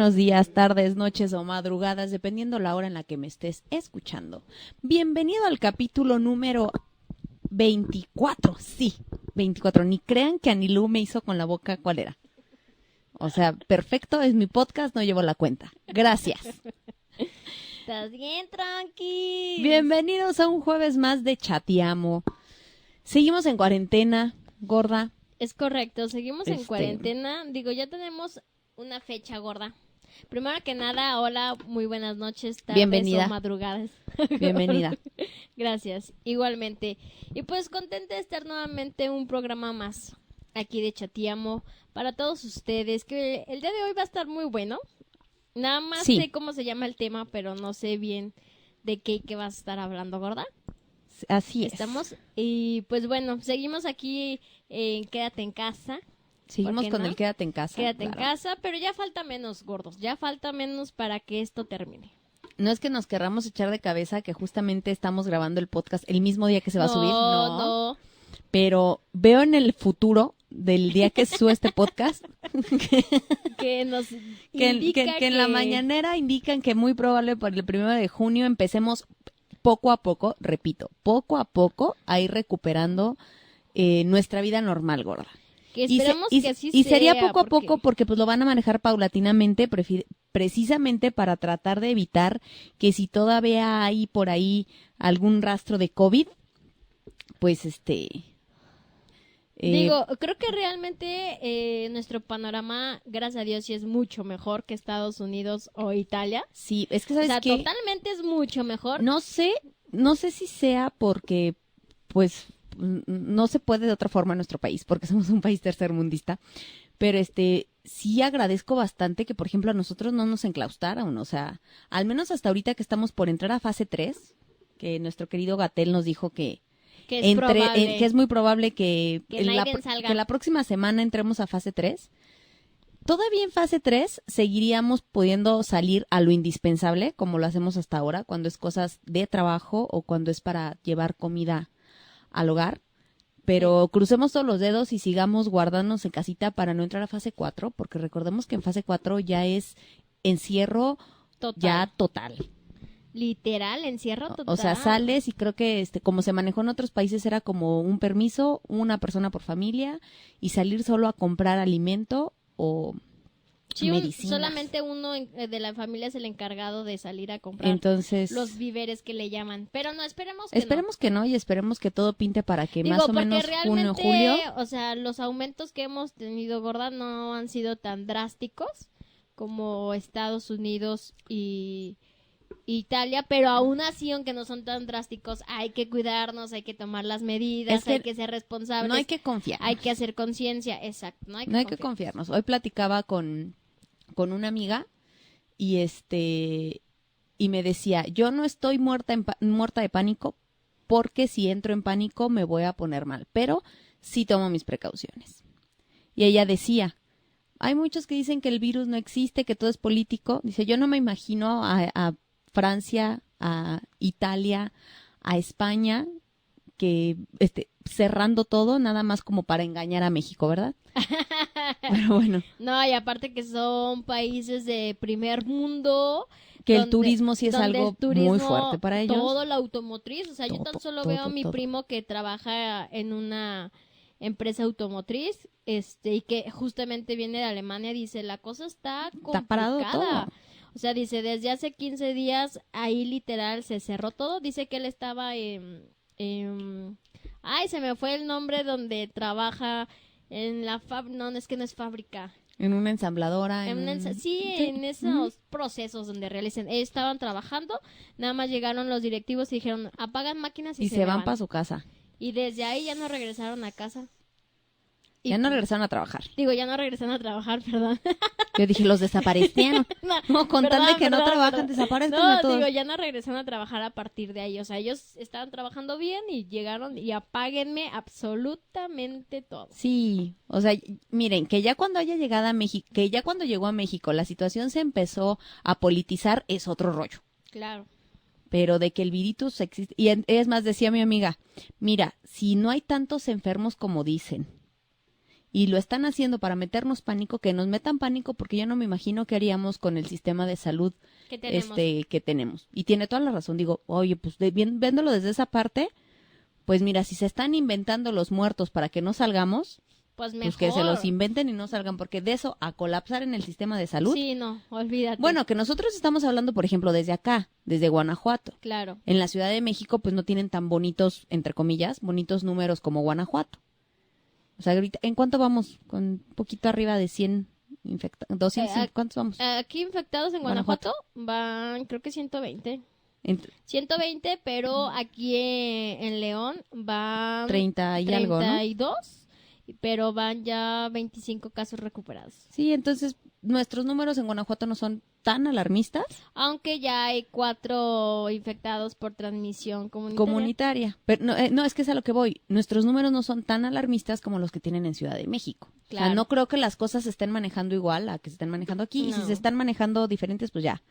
buenos días, tardes, noches o madrugadas, dependiendo la hora en la que me estés escuchando. Bienvenido al capítulo número 24. Sí, 24. Ni crean que Anilú me hizo con la boca cuál era. O sea, perfecto, es mi podcast, no llevo la cuenta. Gracias. Estás bien, tranqui. Bienvenidos a un jueves más de Chateamo. Seguimos en cuarentena, gorda. Es correcto, seguimos en cuarentena. Digo, ya tenemos una fecha, gorda. Primero que nada, hola, muy buenas noches, tardes Bienvenida. o madrugadas. Bienvenida. Gracias, igualmente. Y pues contenta de estar nuevamente en un programa más aquí de Chateamo para todos ustedes, que el día de hoy va a estar muy bueno. Nada más Sí. sé cómo se llama el tema, pero no sé bien de qué vas a estar hablando, gorda. Así es. Estamos, y pues bueno, seguimos aquí en Quédate en casa. Seguimos ¿Por qué con no? el quédate en casa. Quédate en claro. casa, pero ya falta menos, gordos, ya falta menos para que esto termine. No es que nos querramos echar de cabeza que justamente estamos grabando el podcast el mismo día que se va a subir, No. pero veo en el futuro del día que sube este podcast Que nos que indica en la mañanera indican que muy probable por el 1 de junio empecemos poco a poco, repito, poco a poco a ir recuperando nuestra vida normal, gorda. que esperamos que así y sea. sería poco a poco porque pues lo van a manejar paulatinamente, precisamente para tratar de evitar que si todavía hay por ahí algún rastro de COVID, pues Digo, creo que realmente nuestro panorama, gracias a Dios, sí es mucho mejor que Estados Unidos o Italia. sí, es que O sabes sea, qué, totalmente es mucho mejor. no sé si sea porque pues no se puede de otra forma en nuestro país, porque somos un país tercermundista, pero sí agradezco bastante que, por ejemplo, a nosotros no nos enclaustraron, o sea, al menos hasta ahorita que estamos por entrar a fase 3, que nuestro querido Gatell nos dijo que Que es probable. que es muy probable que, Que Naiden salga. que la próxima semana entremos a fase 3. Todavía en fase 3 seguiríamos pudiendo salir a lo indispensable, como lo hacemos hasta ahora, cuando es cosas de trabajo o cuando es para llevar comida al hogar. Pero crucemos todos los dedos y sigamos guardándonos en casita para no entrar a fase 4, porque recordemos que en fase 4 ya es encierro Total. ya total. Literal, encierro total. O sea, sales y creo que como se manejó en otros países era como un permiso, una persona por familia y salir solo a comprar alimento o Sí, medicinas. solamente uno de la familia es el encargado de salir a comprar Entonces, los víveres que le llaman. Pero no, esperemos que no y esperemos que todo pinte para que Digo, más o porque menos junio, realmente, julio. o sea, los aumentos que hemos tenido, gorda, no han sido tan drásticos como Estados Unidos y Italia, pero aún así, aunque no son tan drásticos, hay que cuidarnos, hay que tomar las medidas, Es que hay que ser responsables. No hay que confiar. Hay que hacer conciencia, exacto. No hay que confiar. confiarnos. Hoy platicaba con una amiga y y me decía, yo no estoy muerta de pánico porque si entro en pánico me voy a poner mal, pero sí tomo mis precauciones. Y ella decía, hay muchos que dicen que el virus no existe, que todo es político. Dice, yo no me imagino a Francia, a Italia, a España, que cerrando todo nada más como para engañar a México, ¿verdad? Pero bueno. No, y aparte que son países de primer mundo. Que el turismo sí es algo muy fuerte para ellos. Todo la automotriz, o sea, yo tan solo veo a mi primo que trabaja en una empresa automotriz, y que justamente viene de Alemania, dice, la cosa está complicada. Está parado todo. O sea, dice, desde hace 15 días ahí literal se cerró todo. Dice que él estaba ay, se me fue el nombre donde trabaja en la no, es que no es fábrica. En una ensambladora. En esos procesos donde realicen. Estaban trabajando, nada más llegaron los directivos y dijeron, apagan máquinas y se van para su casa. Y desde ahí ya no regresaron a casa. Ya no regresaron a trabajar. Digo, ya no regresaron a trabajar, perdón. Yo dije, los desaparecieron. No, con tal de que no trabajan, desaparecen No, todos. digo, ya no regresaron a trabajar a partir de ahí. O sea, ellos estaban trabajando bien y llegaron y apáguenme absolutamente todo. Sí, o sea, miren, que ya cuando haya llegado a México, que ya cuando llegó a México la situación se empezó a politizar, es otro rollo. Claro. Pero de que el virus existe, y es más, decía mi amiga, mira, si no hay tantos enfermos como dicen, y lo están haciendo para meternos pánico, que nos metan pánico, porque yo no me imagino qué haríamos con el sistema de salud ¿Qué tenemos? que tenemos. Y tiene toda la razón. Digo, oye, pues viéndolo desde esa parte, pues mira, si se están inventando los muertos para que no salgamos, Pues mejor. pues que se los inventen y no salgan, porque de eso a colapsar en el sistema de salud. Sí, no, olvídate. Bueno, que nosotros estamos hablando, por ejemplo, desde acá, desde Guanajuato. Claro. En la Ciudad de México, pues no tienen tan bonitos, entre comillas, bonitos números como Guanajuato. O sea, ahorita, ¿en cuánto vamos? Con un poquito arriba de 100 infectados. 200, ¿cuántos vamos? Aquí infectados en Guanajuato van, creo que 120. 120, pero aquí en León van 30 y algo, ¿no? 32, pero van ya 25 casos recuperados. Sí, entonces nuestros números en Guanajuato no son tan alarmistas. Aunque ya hay 4 infectados por transmisión Comunitaria. Pero no, es que es a lo que voy. Nuestros números no son tan alarmistas como los que tienen en Ciudad de México. Claro. O sea, no creo que las cosas se estén manejando igual a que se estén manejando aquí. Y si No. se están manejando diferentes, pues ya.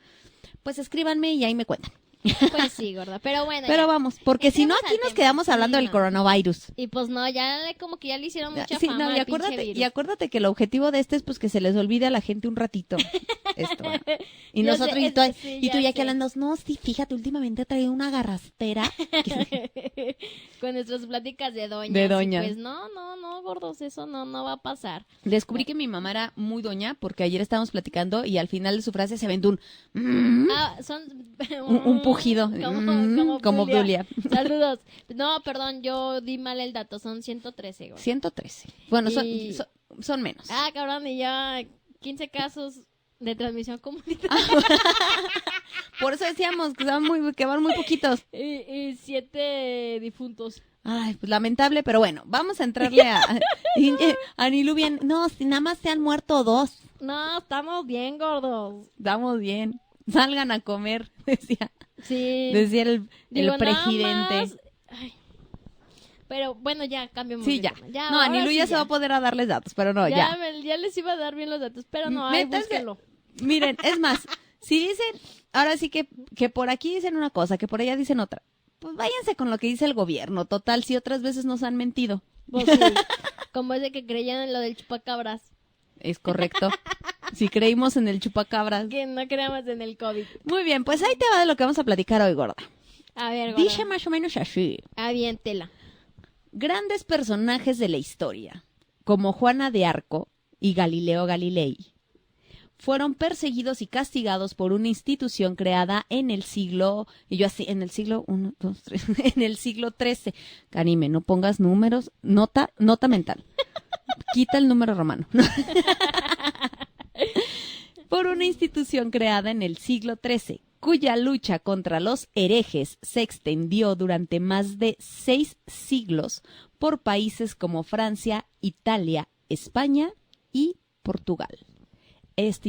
Pues escríbanme y ahí me cuentan. Pues sí, gorda. Pero bueno. Pero ya. vamos, porque si no, Entremos aquí al nos tema. quedamos Sí, hablando del no. coronavirus. Y pues no, como que ya le hicieron mucha Sí, fama no, y al pinche acuérdate, virus. y acuérdate que el objetivo de este es pues que se les olvide a la gente un ratito esto. Y Yo nosotros, sé, y tú, sí, y tú ya ya que sé. hablando, no, sí, fíjate, últimamente he traído una garrastera. Con nuestras pláticas de doñas. De y doñas. pues no, gordos, eso no va a pasar. Descubrí que mi mamá era muy doña porque ayer estábamos platicando y al final de su frase se aventó Son un pujido, como Julia. Julia. Saludos. No, perdón, yo di mal el dato, son 113, gordo. 113. Bueno, Y- son menos. Ah, cabrón, y ya 15 casos de transmisión comunitaria. Por eso decíamos que van muy poquitos. Y 7 difuntos. Ay, pues lamentable, pero bueno, vamos a entrarle a Nilu bien. No, si nada más se han muerto 2. No, estamos bien, gordos. Estamos bien. Salgan a comer, decía Sí. el Digo, nada presidente. más- Ay. Pero bueno, ya cambiamos. Sí, de ya. tema. No, a ahora Nilu sí ya se va a poder a darles datos, pero no, ya. Ya les iba a dar bien los datos, pero no, ahí Métanse- búsquenlo. Miren, es más, si dicen, ahora sí que por aquí dicen una cosa, que por allá dicen otra, pues váyanse con lo que dice el gobierno. Total, si otras veces nos han mentido. Pues sí, como ese que creían en lo del chupacabras, Es correcto. Si creímos en el chupacabras. que no creamos en el COVID. Muy bien, pues ahí te va de lo que vamos a platicar hoy, gorda. A ver, gorda, Dice más o menos así. aviéntela. Grandes personajes de la historia, como Juana de Arco y Galileo Galilei, fueron perseguidos y castigados por una institución creada en el siglo, y yo así, en el siglo 1, 2, 3, en el siglo XIII. Karime, no pongas números, nota mental. Quita el número romano. Por una institución creada en el siglo XIII, cuya lucha contra los herejes se extendió durante más de 6 siglos por países como Francia, Italia, España y Portugal. Esta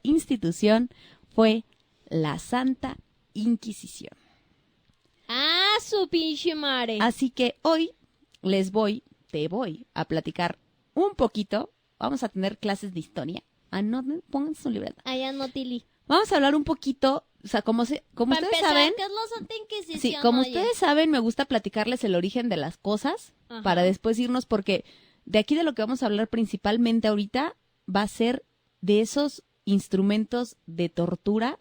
institución fue la Santa Inquisición. Ah, su pinche madre. Así que hoy te voy a platicar un poquito. Vamos a tener clases de historia. Anoten, pongan su libreta. Allá no, Tili. Vamos a hablar un poquito, o sea, como Para ustedes empezar, saben, ¿qué es la Santa Inquisición? sí, como oye? ustedes saben, me gusta platicarles el origen de las cosas Ajá. para después irnos, porque de aquí de lo que vamos a hablar principalmente ahorita va a ser de esos instrumentos de tortura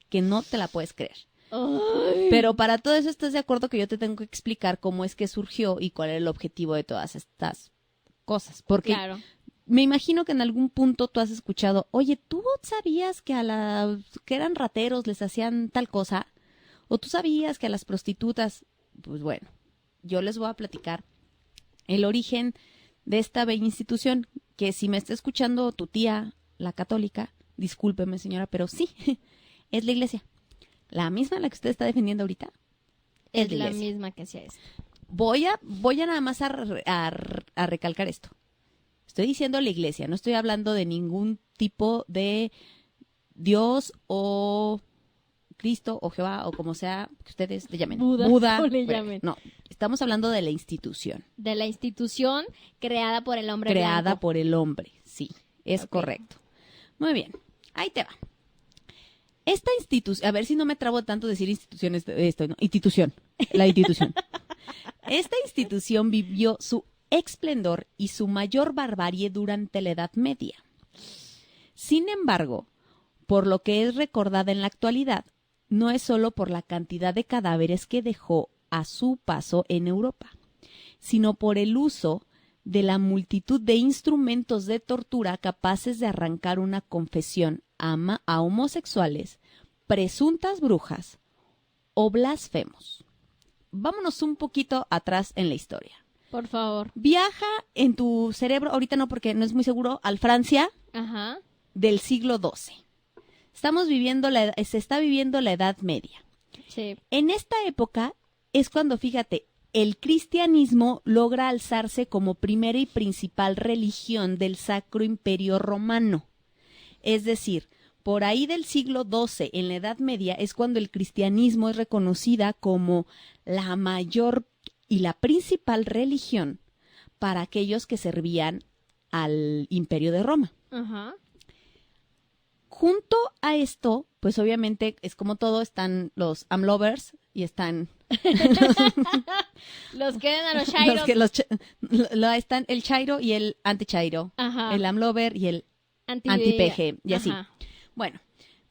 que no te la puedes creer. Ay. Pero para todo eso estás de acuerdo que yo te tengo que explicar cómo es que surgió y cuál era el objetivo de todas estas cosas. Porque Claro. me imagino que en algún punto tú has escuchado, oye, ¿tú sabías que que eran rateros les hacían tal cosa? ¿O tú sabías que a las prostitutas? Pues bueno, yo les voy a platicar el origen de esta bella institución, que si me está escuchando tu tía, la católica, discúlpeme señora, pero sí, es la iglesia. La misma la que usted está defendiendo ahorita. Es la la iglesia. misma que hacía esto. Voy a nada más a recalcar esto. Estoy diciendo la iglesia, no estoy hablando de ningún tipo de Dios o Cristo o Jehová o como sea que ustedes le llamen. Buda, o le bueno, llamen. No, estamos hablando de la institución. De la institución creada por el hombre Creada blanco. por el hombre, sí, es Ok. correcto. Muy bien, ahí te va. Esta institución, a ver si no me trabo tanto decir instituciones, institución, la institución. Esta institución vivió su esplendor y su mayor barbarie durante la Edad Media. Sin embargo, por lo que es recordada en la actualidad, no es solo por la cantidad de cadáveres que dejó a su paso en Europa, sino por el uso de la multitud de instrumentos de tortura capaces de arrancar una confesión a homosexuales, presuntas brujas o blasfemos. Vámonos un poquito atrás en la historia. Por favor. Viaja en tu cerebro, ahorita no porque no es muy seguro, al Francia Ajá. del siglo XII. Se está viviendo la Edad Media. Sí. En esta época es cuando, fíjate, el cristianismo logra alzarse como primera y principal religión del Sacro Imperio Romano. Es decir, por ahí del siglo XII, en la Edad Media, es cuando el cristianismo es reconocida como la mayor y la principal religión para aquellos que servían al Imperio de Roma. Ajá. Junto a esto, pues obviamente es como todo, están los amlovers y están Los que ven a los chairos. están el chairo y el anti-chairo, Ajá. el amlover y el anti-PG y así. Ajá. Bueno,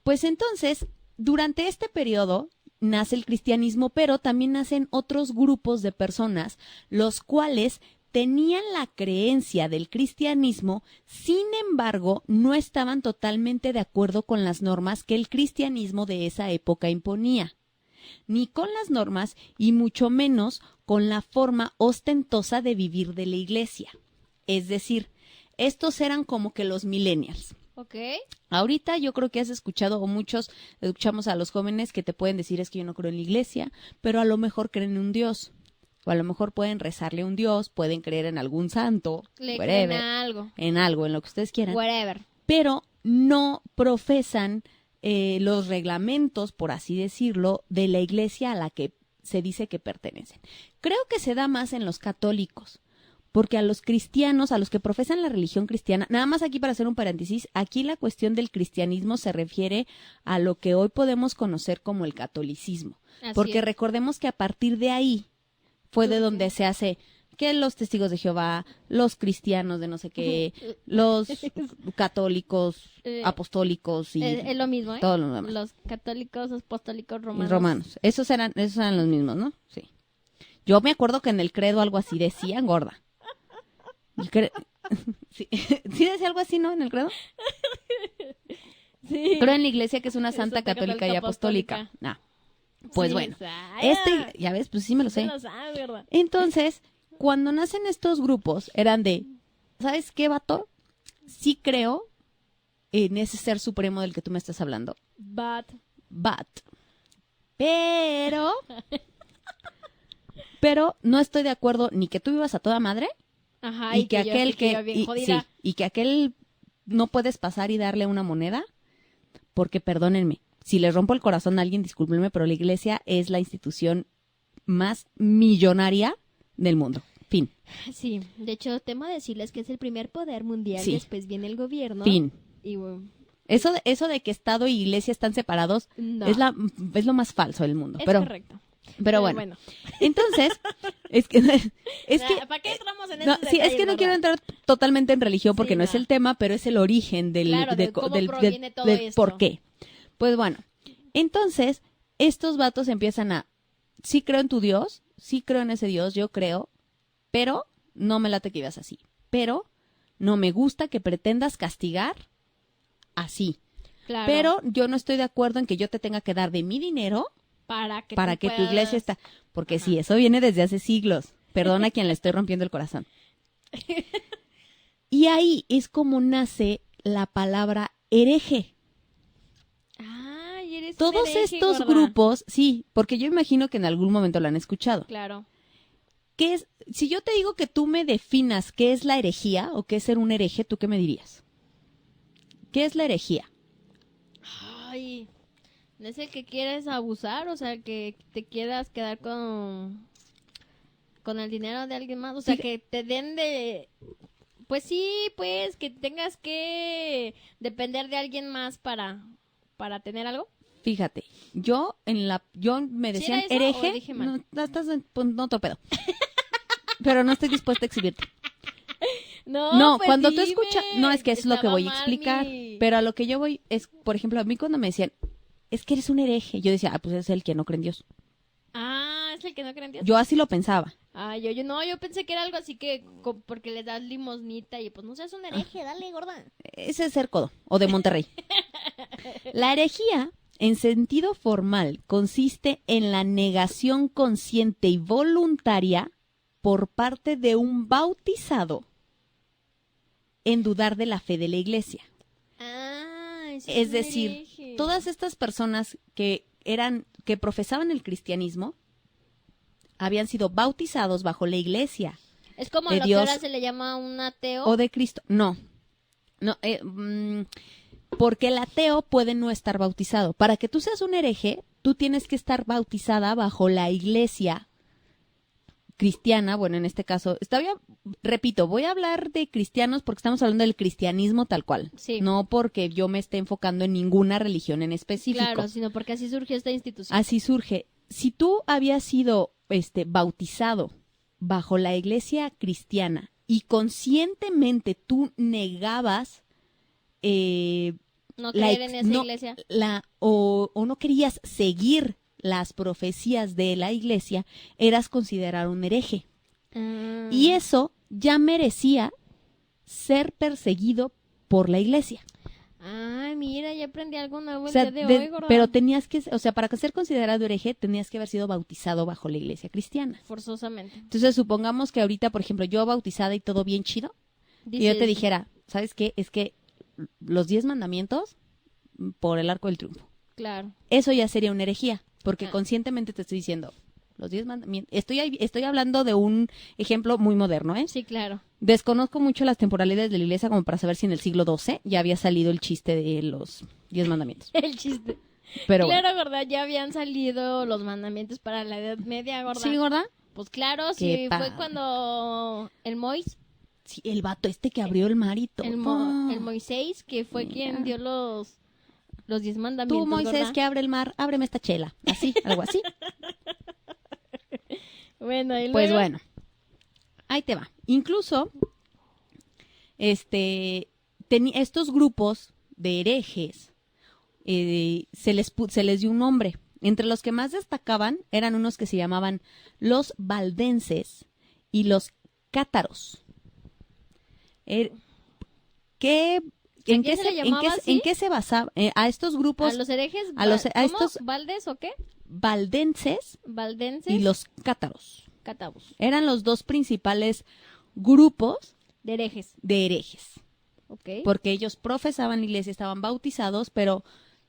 pues entonces, durante este periodo nace el cristianismo, pero también nacen otros grupos de personas, los cuales tenían la creencia del cristianismo, sin embargo, no estaban totalmente de acuerdo con las normas que el cristianismo de esa época imponía, ni con las normas y mucho menos con la forma ostentosa de vivir de la iglesia. Es decir, estos eran como que los millennials. Ok. Ahorita yo creo que has escuchado, o muchos escuchamos a los jóvenes que te pueden decir es que yo no creo en la iglesia, pero a lo mejor creen en un Dios. O a lo mejor pueden rezarle a un Dios, pueden creer en algún santo, Le whatever, creen a algo. en lo que ustedes quieran, Whatever. pero no profesan los reglamentos, por así decirlo, de la iglesia a la que se dice que pertenecen. Creo que se da más en los católicos, porque a los cristianos, a los que profesan la religión cristiana, nada más aquí para hacer un paréntesis, aquí la cuestión del cristianismo se refiere a lo que hoy podemos conocer como el catolicismo, Así porque es. recordemos que a partir de ahí fue de donde se hace que los testigos de Jehová, los cristianos de no sé qué, los católicos, apostólicos y Es lo mismo, ¿eh? todos los demás. Los católicos, apostólicos, Y romanos. romanos. Esos eran los mismos, ¿no? Sí. Yo me acuerdo que en el credo algo así decían, gorda. Sí. ¿Sí decía algo así, no? En el credo. Sí. Creo en la iglesia que es una Es santa santa católica y católica apostólica. Ah, pues Sí, bueno. o sea, Ya ves, pues sí me lo se sé. lo sabe, ¿verdad? Entonces, cuando nacen estos grupos, eran de, ¿sabes qué, vato? Sí creo en ese ser supremo del que tú me estás hablando. But. Pero no estoy de acuerdo ni que tú vivas a toda madre Ajá, y que yo aquel sí que yo bien jodida. sí, y que aquel no puedes pasar y darle una moneda, porque perdónenme, si les rompo el corazón a alguien, discúlpenme, pero la iglesia es la institución más millonaria del mundo. Fin. Sí, de hecho, temo decirles que es el primer poder mundial, Sí. después viene el gobierno. Fin. Y bueno, Eso de que Estado y Iglesia están separados no, es lo más falso del mundo. es Pero, correcto. pero bueno. Entonces, es que ¿Para qué entramos en no, esos sí, es detalles, que no verdad? quiero entrar totalmente en religión porque Sí, no es no. el tema, pero es el origen Claro, de cómo proviene todo del esto. por qué. Pues bueno, entonces estos vatos empiezan a, sí creo en tu Dios, sí creo en ese Dios, yo creo, pero no me late que vivas así. Pero no me gusta que pretendas castigar así. Claro, Pero yo no estoy de acuerdo en que yo te tenga que dar de mi dinero para que tu puedas- iglesia está. Porque Ajá. sí, eso viene desde hace siglos. Perdona a quien le estoy rompiendo el corazón. Y ahí es como nace la palabra hereje. Ay, eres un Todos hereje, estos gorda. grupos, sí, porque yo imagino que en algún momento lo han escuchado. Claro. ¿Qué es? Si yo te digo que tú me definas qué es la herejía o qué es ser un hereje, ¿tú qué me dirías? ¿Qué es la herejía? Ay, ¿no es el que quieres abusar? O sea, que te quieras quedar con el dinero de alguien más. O sea, Sí. que te den de... Pues sí, pues, que tengas que depender de alguien más para tener algo. Fíjate, yo me ¿Sí decían era eso o hereje, dije mal? no, estás en no torpedo. pero no estoy dispuesta a exhibirte. No, No, pues cuando tú dime, escuchas, no, es que es lo que estaba voy a mal explicar, mi- pero a lo que yo voy es, por ejemplo, a mí cuando me decían, es que eres un hereje, yo decía, pues es el que no cree en Dios. Ah, ¿es el que no cree en Dios? Yo así lo pensaba. Ah, yo pensé que era algo así que porque le das limosnita y pues no seas un hereje, dale, gorda. Ese es ser codo, o de Monterrey. La herejía, en sentido formal, consiste en la negación consciente y voluntaria por parte de un bautizado en dudar de la fe de la iglesia. Ah, eso Es un decir, hereje. todas estas personas que profesaban el cristianismo, habían sido bautizados bajo la iglesia Es como de lo que Dios ahora se le llama un ateo. o de Cristo. No, porque el ateo puede no estar bautizado. Para que tú seas un hereje, tú tienes que estar bautizada bajo la iglesia cristiana. Bueno, en este caso, repito, voy a hablar de cristianos porque estamos hablando del cristianismo tal cual. Sí. No porque yo me esté enfocando en ninguna religión en específico. Claro, sino porque así surgió esta institución. Así surge. Si tú habías sido bautizado bajo la iglesia cristiana y conscientemente tú negabas No creer en esa iglesia. o no querías seguir las profecías de la iglesia, eras considerado un hereje. Ah. Y eso ya merecía ser perseguido por la iglesia. Ay, mira, ya aprendí algo nuevo O el sea, día de hoy, gorda. pero tenías que, o sea, para ser considerado hereje, tenías que haber sido bautizado bajo la iglesia cristiana. Forzosamente. Entonces, supongamos que ahorita, por ejemplo, yo bautizada y todo bien chido, y yo te Dices, dijera, ¿sabes qué? Es que los 10 mandamientos por el arco del triunfo. Claro. Eso ya sería una herejía, porque Ah. conscientemente te estoy diciendo, los 10 mandamientos. Estoy hablando de un ejemplo muy moderno, ¿eh? Sí, claro. Desconozco mucho las temporalidades de la iglesia como para saber si en el siglo XII ya había salido el chiste de los 10 mandamientos. El chiste. Pero Claro, gorda, ya habían salido los mandamientos para la Edad Media, gorda. bueno. ¿Sí, gorda? Pues claro, Qué sí, padre. fue cuando el Mois, Sí, el vato que abrió el mar y todo. el Moisés, que fue Mira. quien dio los 10 mandamientos, Tú, Moisés, gorda. que abre el mar, ábreme esta chela. Así, algo así. Bueno, y Pues luego- bueno, ahí te va. Incluso, estos grupos de herejes, se les dio un nombre. Entre los que más destacaban eran unos que se llamaban los valdenses y los cátaros. ¿Qué, en, qué qué se le llamaba así? ¿En qué se basaba? A estos grupos a los herejes, a ¿cómo? estos ¿Valdes o qué? valdenses ¿Valdenses? y los cátaros. Catavos. Eran los dos principales grupos De herejes, de herejes, ¿ok? porque ellos profesaban la iglesia, estaban bautizados, pero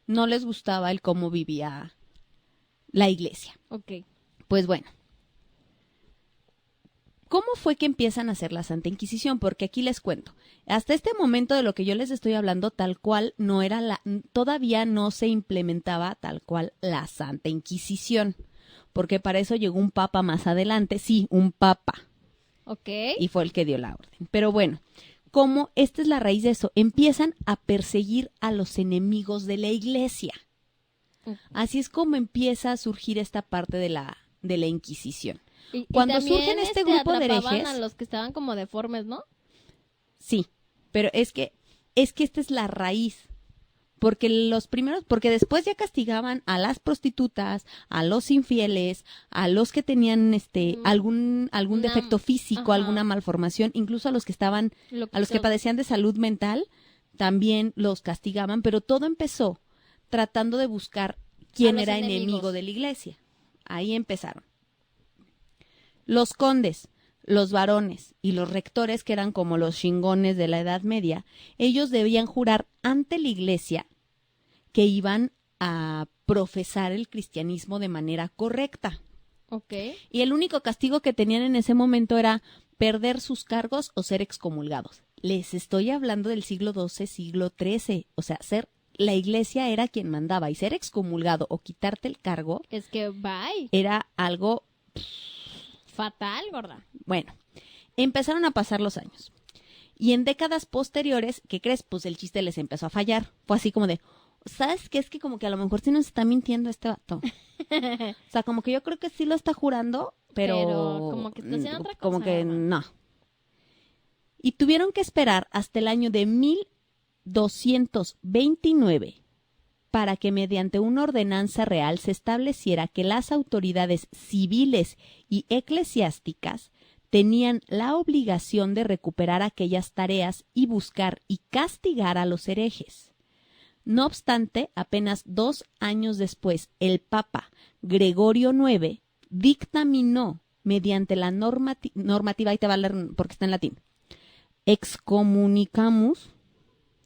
no les gustaba el cómo vivía la iglesia. Ok. Pues bueno, ¿cómo fue que empiezan a hacer la Santa Inquisición? Porque aquí les cuento, hasta este momento de lo que yo les estoy hablando, tal cual no era todavía no se implementaba tal cual la Santa Inquisición, porque para eso llegó un papa más adelante, sí, un papa. Ok. Y fue el que dio la orden. Pero bueno, como esta es la raíz de eso, empiezan a perseguir a los enemigos de la iglesia. Así es como empieza a surgir esta parte de la Inquisición. Y Cuando también, surgen este grupo de atrapaban herejes, a los que estaban como deformes, ¿no? sí, pero es que esta es la raíz. Porque porque después ya castigaban a las prostitutas, a los infieles, a los que tenían algún Una- defecto físico, ajá. alguna malformación, incluso a los que estaban a los que padecían de salud mental, también los castigaban, pero todo empezó tratando de buscar quién los era enemigos. enemigo de la iglesia. Ahí empezaron. Los condes, los varones y los rectores, que eran como los chingones de la Edad Media, ellos debían jurar ante la iglesia que iban a profesar el cristianismo de manera correcta. Ok. Y el único castigo que tenían en ese momento era perder sus cargos o ser excomulgados. Les estoy hablando del siglo XII, siglo XIII. O sea, la iglesia era quien mandaba, y ser excomulgado o quitarte el cargo Es que bye. era algo, Fatal, gorda. bueno. Empezaron a pasar los años. Y en décadas posteriores, ¿qué crees? Pues el chiste les empezó a fallar. Fue así como de, ¿sabes qué? Es que como que a lo mejor sí nos está mintiendo este vato. O sea, como que yo creo que sí lo está jurando, pero como que está haciendo otra como cosa, que mamá. no. Y tuvieron que esperar hasta el año de 1229 para que mediante una ordenanza real se estableciera que las autoridades civiles y eclesiásticas tenían la obligación de recuperar aquellas tareas y buscar y castigar a los herejes. No obstante, apenas 2 años después, el Papa Gregorio IX dictaminó mediante la normativa, ahí te va a leer porque está en latín, Excommunicamus,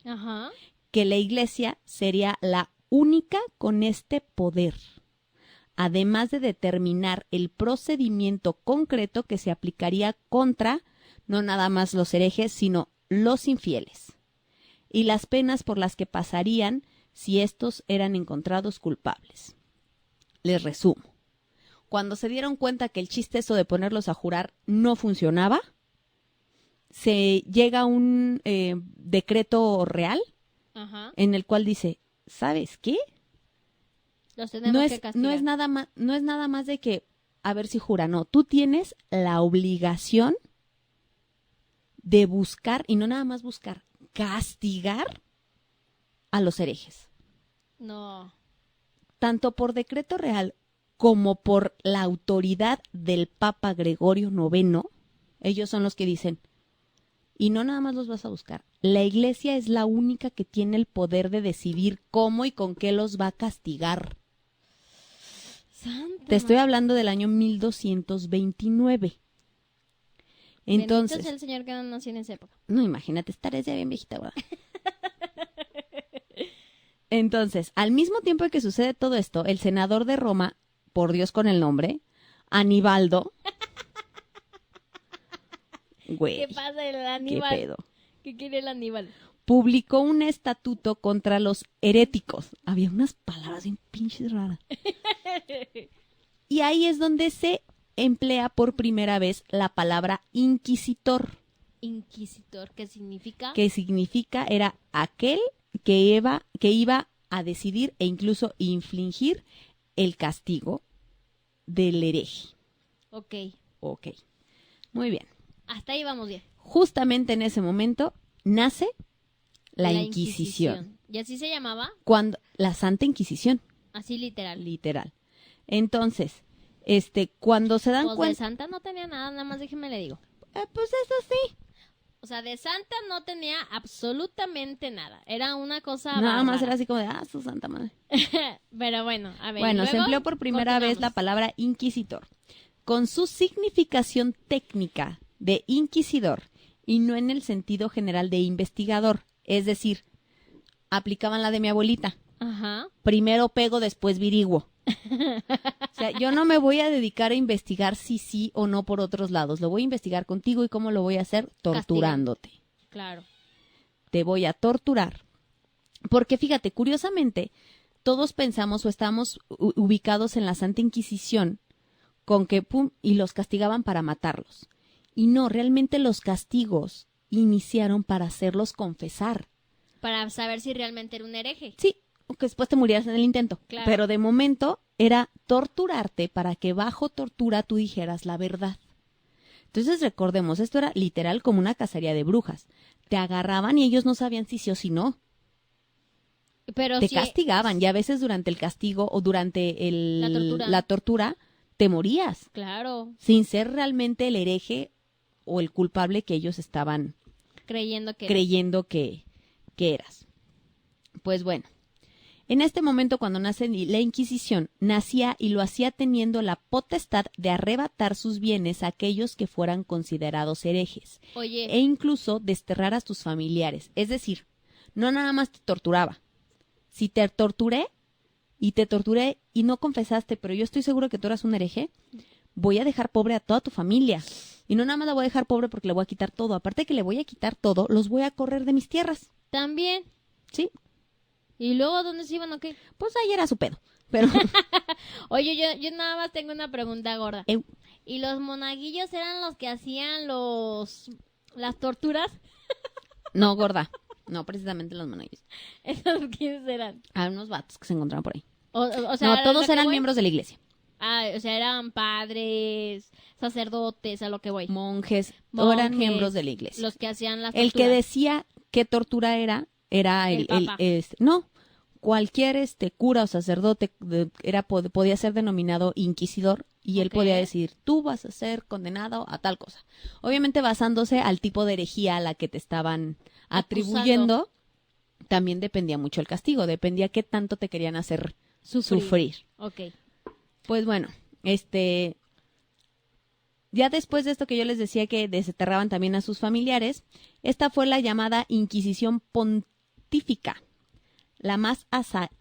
Ajá. que la Iglesia sería la única con este poder, además de determinar el procedimiento concreto que se aplicaría contra no nada más los herejes, sino los infieles, y las penas por las que pasarían si estos eran encontrados culpables. Les resumo. Cuando se dieron cuenta que el chiste eso de ponerlos a jurar no funcionaba, se llega a un decreto real Ajá. en el cual dice, ¿sabes qué? Los tenemos No que es castigar. nada más de que a ver si jura, no, tú tienes la obligación de buscar, y no nada más buscar, castigar a los herejes, No. tanto por decreto real como por la autoridad del Papa Gregorio IX. Ellos son los que dicen, y no nada más los vas a buscar, la Iglesia es la única que tiene el poder de decidir cómo y con qué los va a castigar. Santa Te estoy madre. hablando del año 1229. Entonces, Bendito sea el Señor que no nació en esa época. no, imagínate, estaré ya bien viejita, ¿verdad? Entonces, al mismo tiempo que sucede todo esto, el senador de Roma, por Dios con el nombre, Anibaldo, güey, ¿Qué pasa el qué Aníbal? pedo, ¿Qué quiere el Aníbal? publicó un estatuto contra los heréticos. Había unas palabras bien pinches raras. Y ahí es donde se emplea por primera vez la palabra inquisitor, Inquisitor, ¿qué significa? que significa era aquel que iba a decidir e incluso infligir el castigo del hereje. Ok. Ok, muy bien. Hasta ahí vamos bien. Justamente en ese momento nace la Inquisición. ¿Y así se llamaba? Cuando la Santa Inquisición, Así literal. literal. Entonces, cuando se dan Pues de cuenta, santa no tenía nada más déjeme le digo. pues eso sí, O sea, de santa no tenía absolutamente nada. Era una cosa nada más bárbara. era así como de, su santa madre. Pero bueno, a ver. Bueno, ¿y se luego? empleó por primera vez la Continuamos. palabra inquisitor, con su significación técnica de inquisidor y no en el sentido general de investigador. Es decir, aplicaban la de mi abuelita. Ajá. Primero pego, después viriguo. O sea, yo no me voy a dedicar a investigar si sí o no por otros lados. Lo voy a investigar contigo y cómo lo voy a hacer torturándote. Claro. Te voy a torturar. Porque fíjate, curiosamente, todos pensamos o estamos ubicados en la Santa Inquisición con que pum, y los castigaban para matarlos. Y no, realmente los castigos iniciaron para hacerlos confesar. Para saber si realmente era un hereje. Sí, o que después te murieras en el intento. Claro. Pero de momento era torturarte para que bajo tortura tú dijeras la verdad. Entonces recordemos, esto era literal como una cacería de brujas. Te agarraban y ellos no sabían si sí o si no. Pero Te sí, castigaban y a veces durante el castigo o durante La tortura. tortura te morías claro, sin ser realmente el hereje o el culpable que ellos estaban creyendo que creyendo que eras. Pues bueno, en este momento cuando nace la Inquisición, nacía y lo hacía teniendo la potestad de arrebatar sus bienes a aquellos que fueran considerados herejes Oye, e incluso desterrar a tus familiares. Es decir, no nada más te torturaba. Si te torturé y no confesaste, pero yo estoy seguro que tú eras un hereje, voy a dejar pobre a toda tu familia. Y no nada más la voy a dejar pobre porque le voy a quitar todo. Aparte de que le voy a quitar todo, los voy a correr de mis tierras. también. ¿Sí? ¿Y luego dónde se iban o qué? Pues ahí era su pedo. Pero Oye, yo nada más tengo una pregunta gorda. Eu. ¿Y los monaguillos eran los que hacían las torturas? no, gorda. No, precisamente los monaguillos. ¿Esos quiénes eran? Hay unos vatos que se encontraban por ahí. O sea, No, lo todos que eran voy- miembros de la iglesia. Ah, o sea, eran padres, sacerdotes, a lo que voy. Monjes, o eran Monjes, miembros de la iglesia. Los que hacían las El que torturas. decía qué tortura era El papa. no, cualquier cura o sacerdote podía ser denominado inquisidor y él Ok. podía decir, tú vas a ser condenado a tal cosa. Obviamente basándose al tipo de herejía a la que te estaban atribuyendo, también dependía mucho el castigo, dependía qué tanto te querían hacer sufrir. Ok. Pues bueno, ya después de esto que yo les decía que desterraban también a sus familiares, esta fue la llamada Inquisición Pontífica, la más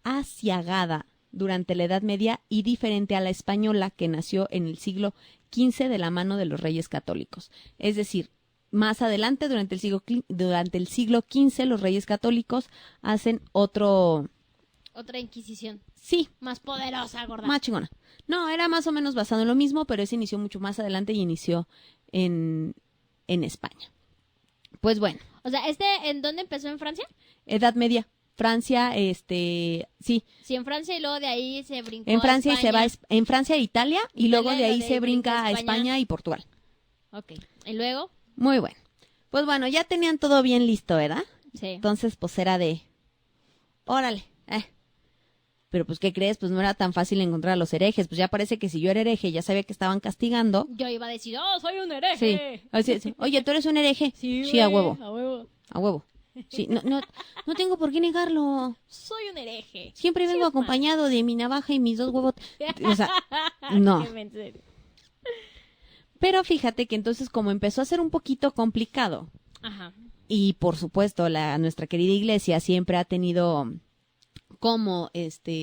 aciagada durante la Edad Media y diferente a la española que nació en el siglo XV de la mano de los reyes católicos. Es decir, más adelante, durante el siglo XV, los reyes católicos hacen Otra inquisición. Sí, Más poderosa, gorda. más chingona. No, era más o menos basado en lo mismo, pero ese inició mucho más adelante y inició en España. Pues bueno. O sea, ¿en dónde empezó? ¿En Francia? Edad Media. Francia, sí. Sí, en Francia y luego de ahí se brincó En Francia a y se va en Francia e Italia y luego de ahí se brinca brinca a España. España y Portugal. Ok. ¿Y luego? Muy bueno. Pues bueno, ya tenían todo bien listo, ¿verdad? Sí. Entonces, pues era de, órale, Pero pues, ¿qué crees? Pues no era tan fácil encontrar a los herejes. Pues ya parece que si yo era hereje, ya sabía que estaban castigando. Yo iba a decir, oh, soy un hereje. Sí. Sí. Oye, ¿tú eres un hereje? Sí, a güey, huevo. A huevo. A huevo. Sí, no tengo por qué negarlo. Soy un hereje. Siempre vengo acompañado de mi navaja y mis 2 huevos. O sea, no. Qué en serio. Pero fíjate que entonces como empezó a ser un poquito complicado, Ajá. y por supuesto nuestra querida iglesia siempre ha tenido cómo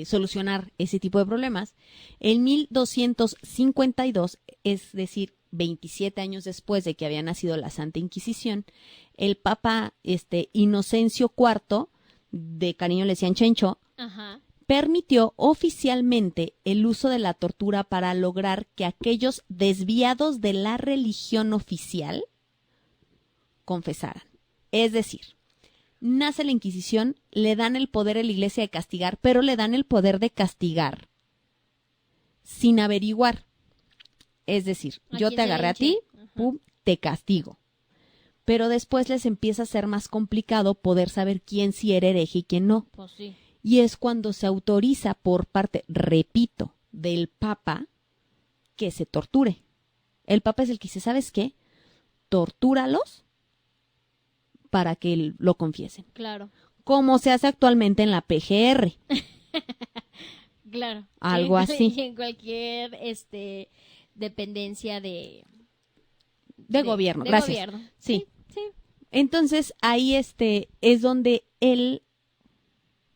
solucionar ese tipo de problemas, en 1252, es decir, 27 años después de que había nacido la Santa Inquisición, el Papa Inocencio IV, de cariño le decían Chencho, Ajá. permitió oficialmente el uso de la tortura para lograr que aquellos desviados de la religión oficial confesaran. Es decir, nace la Inquisición, le dan el poder a la Iglesia de castigar, pero le dan el poder de castigar sin averiguar. Es decir, ¿A yo quién te se agarré a linche? ti, Ajá. pum, te castigo. Pero después les empieza a ser más complicado poder saber quién sí era hereje y quién no. Pues sí. Y es cuando se autoriza por parte, repito, del Papa que se torture. El Papa es el que dice, ¿sabes qué? Tortúralos para que lo confiesen. Claro. Como se hace actualmente en la PGR. Claro. Algo así. Y en cualquier dependencia de Gobierno. de Gracias. gobierno. Sí. Sí. Entonces, ahí es donde él,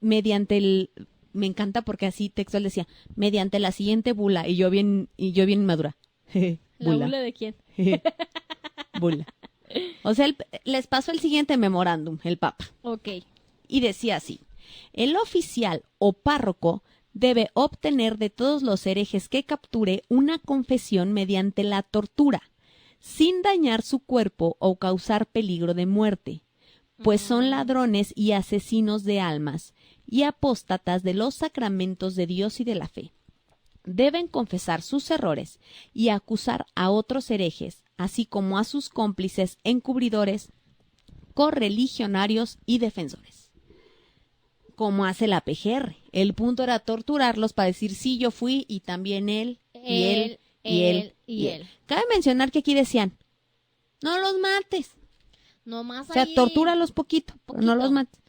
me encanta porque así textual decía, mediante la siguiente bula, y yo bien inmadura. ¿La bula de quién? Bula. O sea, les pasó el siguiente memorándum, el Papa. Ok. Y decía así, el oficial o párroco debe obtener de todos los herejes que capture una confesión mediante la tortura, sin dañar su cuerpo o causar peligro de muerte, pues son ladrones y asesinos de almas y apóstatas de los sacramentos de Dios y de la fe. Deben confesar sus errores y acusar a otros herejes, así como a sus cómplices encubridores, correligionarios y defensores. Como hace la PGR. El punto era torturarlos para decir, sí, yo fui y también él, y él, y él, y él. Cabe mencionar que aquí decían, no los mates. No más O sea, ahí. tortúralos poquito, pero no los mates.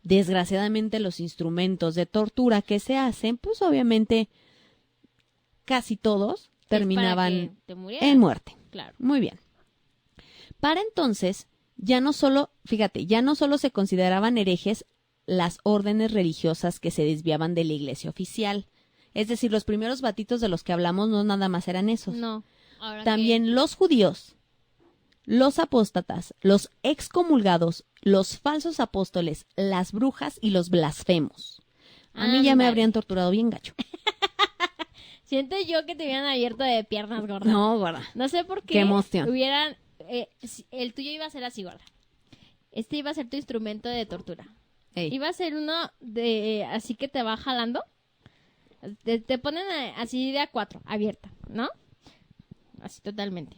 Desgraciadamente, los instrumentos de tortura que se hacen, pues obviamente casi todos terminaban en muerte. Claro. Muy bien. Para entonces, ya no solo se consideraban herejes las órdenes religiosas que se desviaban de la iglesia oficial. Es decir, los primeros batitos de los que hablamos no nada más eran esos. No. Ahora También los judíos, los apóstatas, los excomulgados, los falsos apóstoles, las brujas y los blasfemos. A mí ya me habrían torturado bien gacho. Siento yo que te hubieran abierto de piernas, gorda. No, gorda. No sé por qué. Qué emoción. Hubieran... el tuyo iba a ser así, gorda. Este iba a ser tu instrumento de tortura. Ey. Iba a ser uno de... así que te va jalando. Te ponen así de a 4, abierta, ¿no? Así totalmente.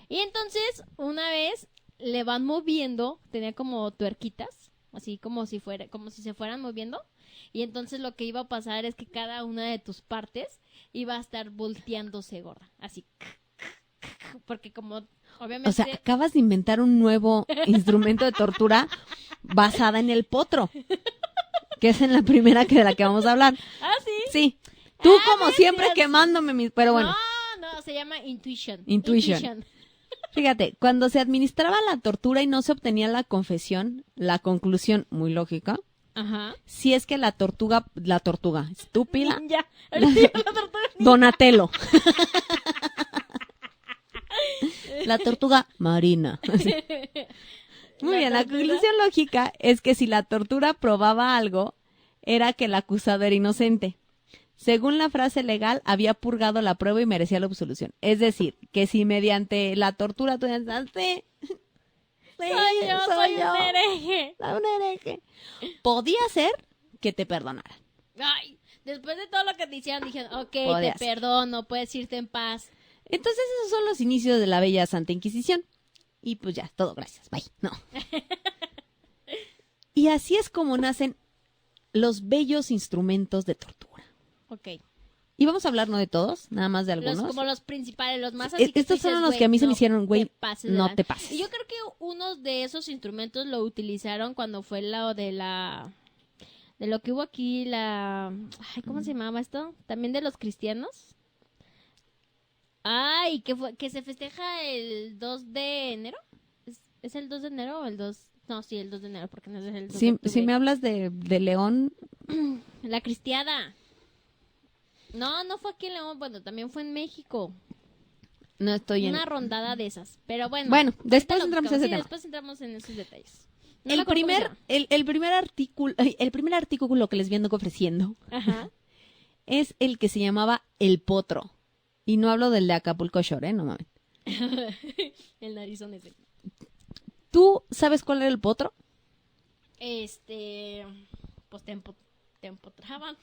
Y entonces, una vez le van moviendo, tenía como tuerquitas, así como si se fueran moviendo. Y entonces lo que iba a pasar es que cada una de tus partes iba a estar volteándose, gorda. Así. Porque como, obviamente... O sea, acabas de inventar un nuevo instrumento de tortura basada en el potro, que es en la primera de la que vamos a hablar. Ah, ¿sí? Sí. Tú Ah, como ¿ves? siempre Mira, quemándome mis... Pero bueno, No, se llama Intuition. Intuition. Fíjate, cuando se administraba la tortura y no se obtenía la confesión, la conclusión, muy lógica, Ajá. si es que la tortuga, estúpida, Ya. Donatello. La tortuga marina. Muy bien, la conclusión lógica es que si la tortura probaba algo, era que el acusado era inocente. Según la frase legal, había purgado la prueba y merecía la absolución. Es decir, que si mediante la tortura tú dices, sí, Soy un hereje. soy un hereje, podía ser que te perdonaran. Ay, después de todo lo que te hicieron, dijeron, ok, Podía te ser. perdono, puedes irte en paz. Entonces esos son los inicios de la bella Santa Inquisición. Y pues ya, todo gracias, bye. No. Y así es como nacen los bellos instrumentos de tortura. Ok. Y vamos a hablar no de todos, nada más de algunos. Como los principales, los más así que Estos tú fueron dices, los que a mí se me no hicieron, güey, te pases de no lanza. te pases. Y yo creo que unos de esos instrumentos lo utilizaron cuando fue lo de lo que hubo aquí, ay, ¿cómo se llamaba esto? También de los cristianos. Ay, que se festeja el 2 de enero. ¿Es el 2 de enero o el 2? No, sí, el 2 de enero, porque no es el 2 de octubre. Si me hablas de León, La cristiada. No fue aquí en León, bueno, también fue en México. no estoy en... Una rondada de esas. Pero bueno. Bueno, después ahorita lo entramos en buscamos. ese Sí, tema. después entramos en esos detalles. No me El acuerdo cómo se llama. el primer artículo que les vengo ofreciendo Ajá. es el que se llamaba El Potro. Y no hablo del de Acapulco Shore, no mames. El narizón ese. ¿Tú sabes cuál era el potro? Pues te empotraban.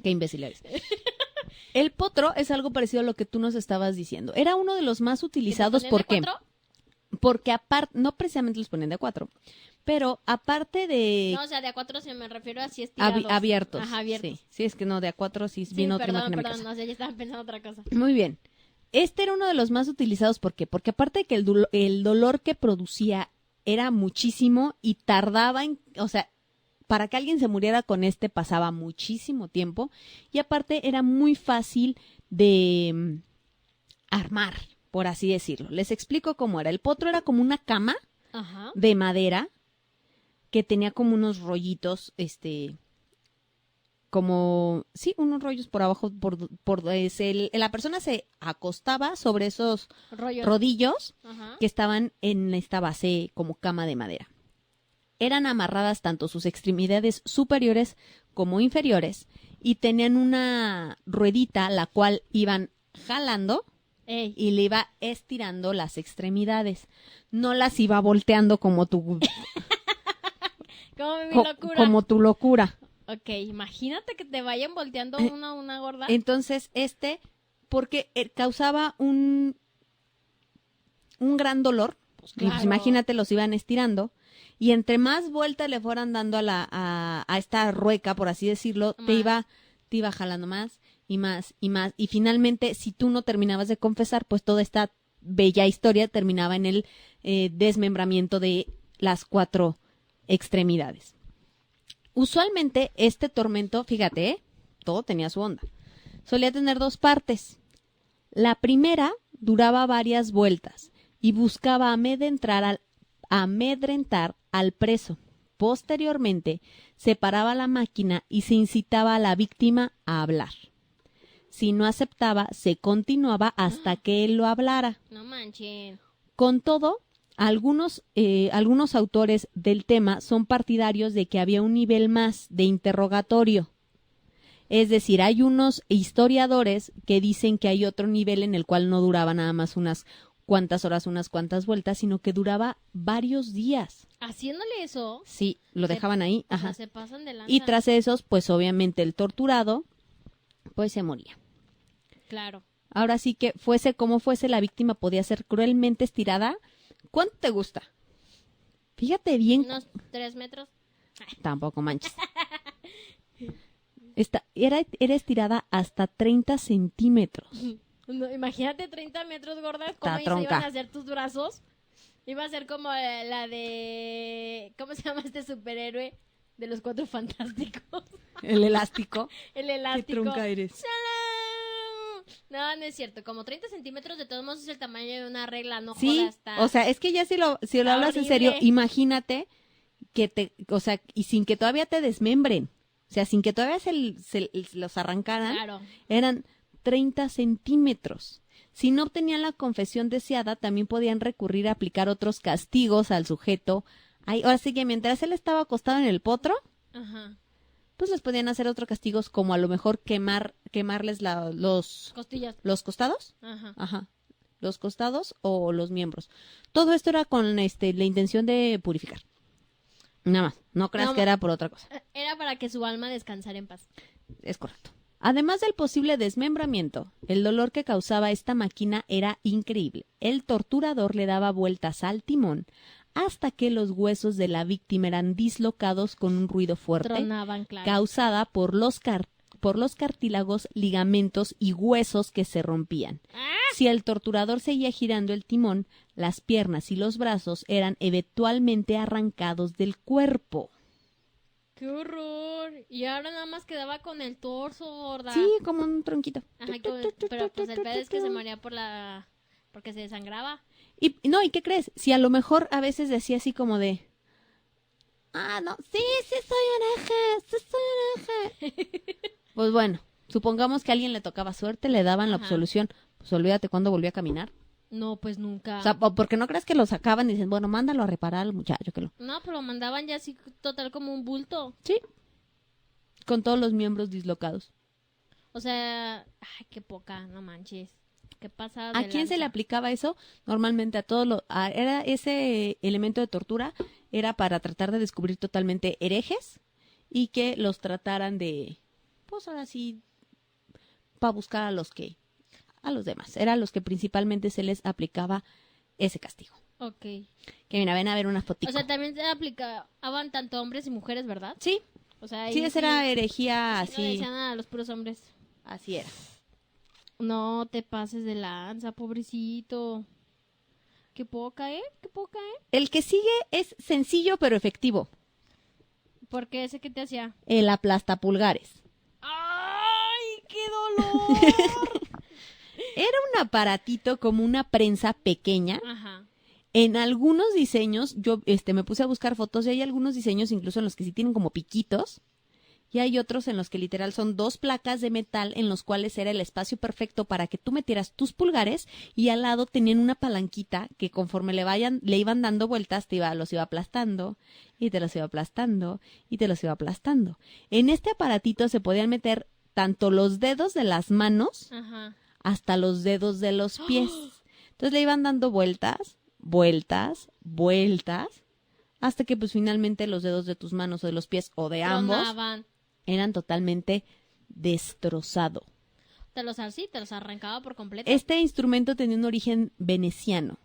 Qué imbécil eres. El potro es algo parecido a lo que tú nos estabas diciendo. Era uno de los más utilizados porque aparte, no precisamente los ponían de a 4, pero aparte de No, o sea, de a 4 se me refiero a si estirados. abiertos. Ajá, abiertos. Sí, es que no, de a 4 sí, Sí, vino otra perdón, imagen a mi casa. no sé, ya estaba pensando otra cosa. Muy bien. Este era uno de los más utilizados, ¿por qué? Porque aparte de que el dolor que producía era muchísimo y tardaba o sea, para que alguien se muriera con este pasaba muchísimo tiempo y aparte era muy fácil de armar, por así decirlo. Les explico cómo era. El potro era como una cama Ajá. de madera que tenía como unos rollitos, como, sí, unos rollos por abajo, la persona se acostaba sobre esos Rollo. rodillos Ajá. que estaban en esta base como cama de madera. Eran amarradas tanto sus extremidades superiores como inferiores y tenían una ruedita la cual iban jalando Ey. y le iba estirando las extremidades. No las iba volteando como tu, Como mi locura. como tu locura. Ok, imagínate que te vayan volteando una gorda. Entonces, porque causaba un gran dolor, pues, Claro. pues imagínate, los iban estirando, y entre más vueltas le fueran dando a esta rueca, por así decirlo, te iba jalando más y más y más, y finalmente, si tú no terminabas de confesar, pues toda esta bella historia terminaba en el desmembramiento de las 4 extremidades. Usualmente este tormento, fíjate, todo tenía su onda. Solía tener 2 partes. La primera duraba varias vueltas y buscaba amedrentar al preso. Posteriormente, se paraba la máquina y se incitaba a la víctima a hablar. Si no aceptaba, se continuaba hasta que él lo hablara. No manchen. Con todo, algunos autores del tema son partidarios de que había un nivel más de interrogatorio. Es decir, hay unos historiadores que dicen que hay otro nivel en el cual no duraba nada más unas cuántas horas, unas cuantas vueltas, sino que duraba varios días. Haciéndole eso, Sí, lo Se- dejaban ahí. o sea, Ajá. se pasan de lanza. Y tras esos, pues obviamente el torturado, pues se moría. Claro. Ahora sí que fuese como fuese, la víctima podía ser cruelmente estirada. ¿Cuánto te gusta? Fíjate bien. Unos 3 metros. Tampoco manches. Era estirada hasta 30 centímetros. No, imagínate 30 metros, gorda. Está ¿Cómo se tronca. iban a hacer tus brazos? Iba a ser como la de... ¿Cómo se llama este superhéroe? De los Cuatro Fantásticos. El elástico. El Qué elástico. tronca eres. ¡Salam! No, no es cierto. Como 30 centímetros de todos modos es el tamaño de una regla. No Sí, jodas. Está... o sea, es que ya si lo Está hablas en serio, horrible. imagínate o sea, y sin que todavía te desmembren. O sea, sin que todavía se los arrancaran. Claro. Eran 30 centímetros. Si no obtenían la confesión deseada, también podían recurrir a aplicar otros castigos al sujeto. Ahora sí que mientras él estaba acostado en el potro, Ajá. pues les podían hacer otros castigos, como a lo mejor quemarles Costillas. los costados. Ajá. Ajá. Los costados o los miembros. Todo esto era con la intención de purificar. Nada más. No creas No, que era por otra cosa. Era para que su alma descansara en paz. Es correcto. Además del posible desmembramiento, el dolor que causaba esta máquina era increíble. El torturador le daba vueltas al timón hasta que los huesos de la víctima eran dislocados con un ruido fuerte Tronaban, claro. causada por los cartílagos, ligamentos y huesos que se rompían. ¡Ah! Si el torturador seguía girando el timón, las piernas y los brazos eran eventualmente arrancados del cuerpo. ¡Qué horror! Y ahora nada más quedaba con el torso, gorda. Sí, como un tronquito. Ajá, pero pues el pedo es que se moría porque se desangraba. Y no, ¿y qué crees? Si a lo mejor a veces decía así como de, no, sí soy un eje. Pues bueno, supongamos que a alguien le tocaba suerte, le daban la Ajá. absolución, pues olvídate cuándo volvió a caminar. No, pues nunca. O sea, porque no crees que lo sacaban y dicen, bueno, mándalo a reparar al muchacho que lo... No, pero lo mandaban ya así total como un bulto. Sí, con todos los miembros dislocados. O sea, ay, qué poca, no manches. ¿Qué pasa? ¿A quién se le aplicaba eso? Normalmente a todos los... Era ese elemento de tortura, era para tratar de descubrir totalmente herejes y que los trataran de... Pues ahora sí, para buscar a los demás. Era a los que principalmente se les aplicaba ese castigo. Ok. Que mira, ven a ver una fotito. O sea, también se aplicaban tanto hombres y mujeres, ¿verdad? Sí, O sea, ahí sí, esa era herejía sí no así. decían a los puros hombres. Así era. No te pases de lanza, pobrecito. Qué poca, ¿eh? Qué poca, ¿eh? El que sigue es sencillo pero efectivo. Porque ese que te hacía. El aplastapulgares. ¡Ay, qué dolor! Era un aparatito como una prensa pequeña. Ajá. En algunos diseños, yo me puse a buscar fotos y hay algunos diseños incluso en los que sí tienen como piquitos. Y hay otros en los que literal son 2 placas de metal en los cuales era el espacio perfecto para que tú metieras tus pulgares y al lado tenían una palanquita que conforme le iban dando vueltas los iba aplastando y te los iba aplastando y te los iba aplastando. En este aparatito se podían meter tanto los dedos de las manos Ajá. hasta los dedos de los pies. Entonces le iban dando vueltas, vueltas, vueltas, hasta que pues finalmente los dedos de tus manos o de los pies o de ambos Tronaban. eran totalmente destrozados. Te los arrancaba por completo. Este instrumento tenía un origen veneciano.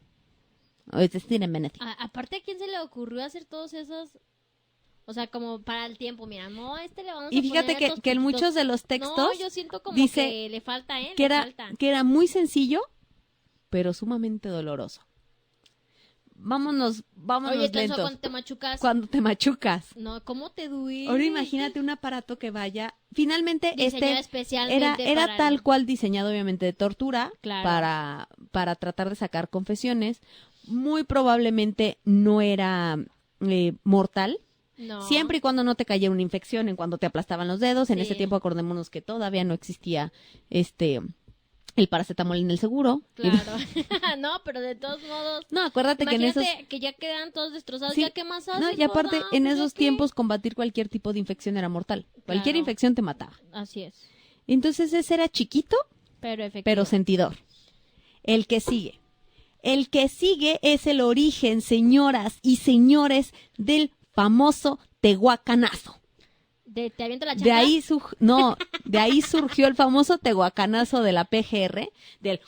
Es decir, en Venecia. Aparte, ¿a quién se le ocurrió hacer todos esos? O sea, como para el tiempo, mira, no, le vamos a Y fíjate poner que estos en piquitos. muchos de los textos No, yo siento como dice que le falta, ¿eh? que Le era, falta. que era muy sencillo, pero sumamente doloroso. Vámonos Oye, entonces lentos. cuando te machucas. Cuando te machucas. No, ¿cómo te duele? Ahora imagínate un aparato que vaya. Finalmente, Diseñado especialmente era para tal el- cual diseñado, obviamente, de tortura Claro. para tratar de sacar confesiones. Muy probablemente no era mortal. No. Siempre y cuando no te cayera una infección en cuando te aplastaban los dedos. En Sí. ese tiempo acordémonos que todavía no existía el paracetamol en el seguro. Claro. No, pero de todos modos. No, acuérdate que en esos... Imagínate que ya quedan todos destrozados. Sí. ¿Ya qué más haces, No, y aparte, gorda? en Pues, esos ¿ya qué? tiempos combatir cualquier tipo de infección era mortal. Cualquier Claro. infección te mataba. Así es. Entonces ese era chiquito, Pero efectivo. pero sentidor. El que sigue. El que sigue es el origen, señoras y señores, del famoso tehuacanazo. ¿Te aviento la De chancla? ahí, de ahí surgió el famoso tehuacanazo de la PGR, del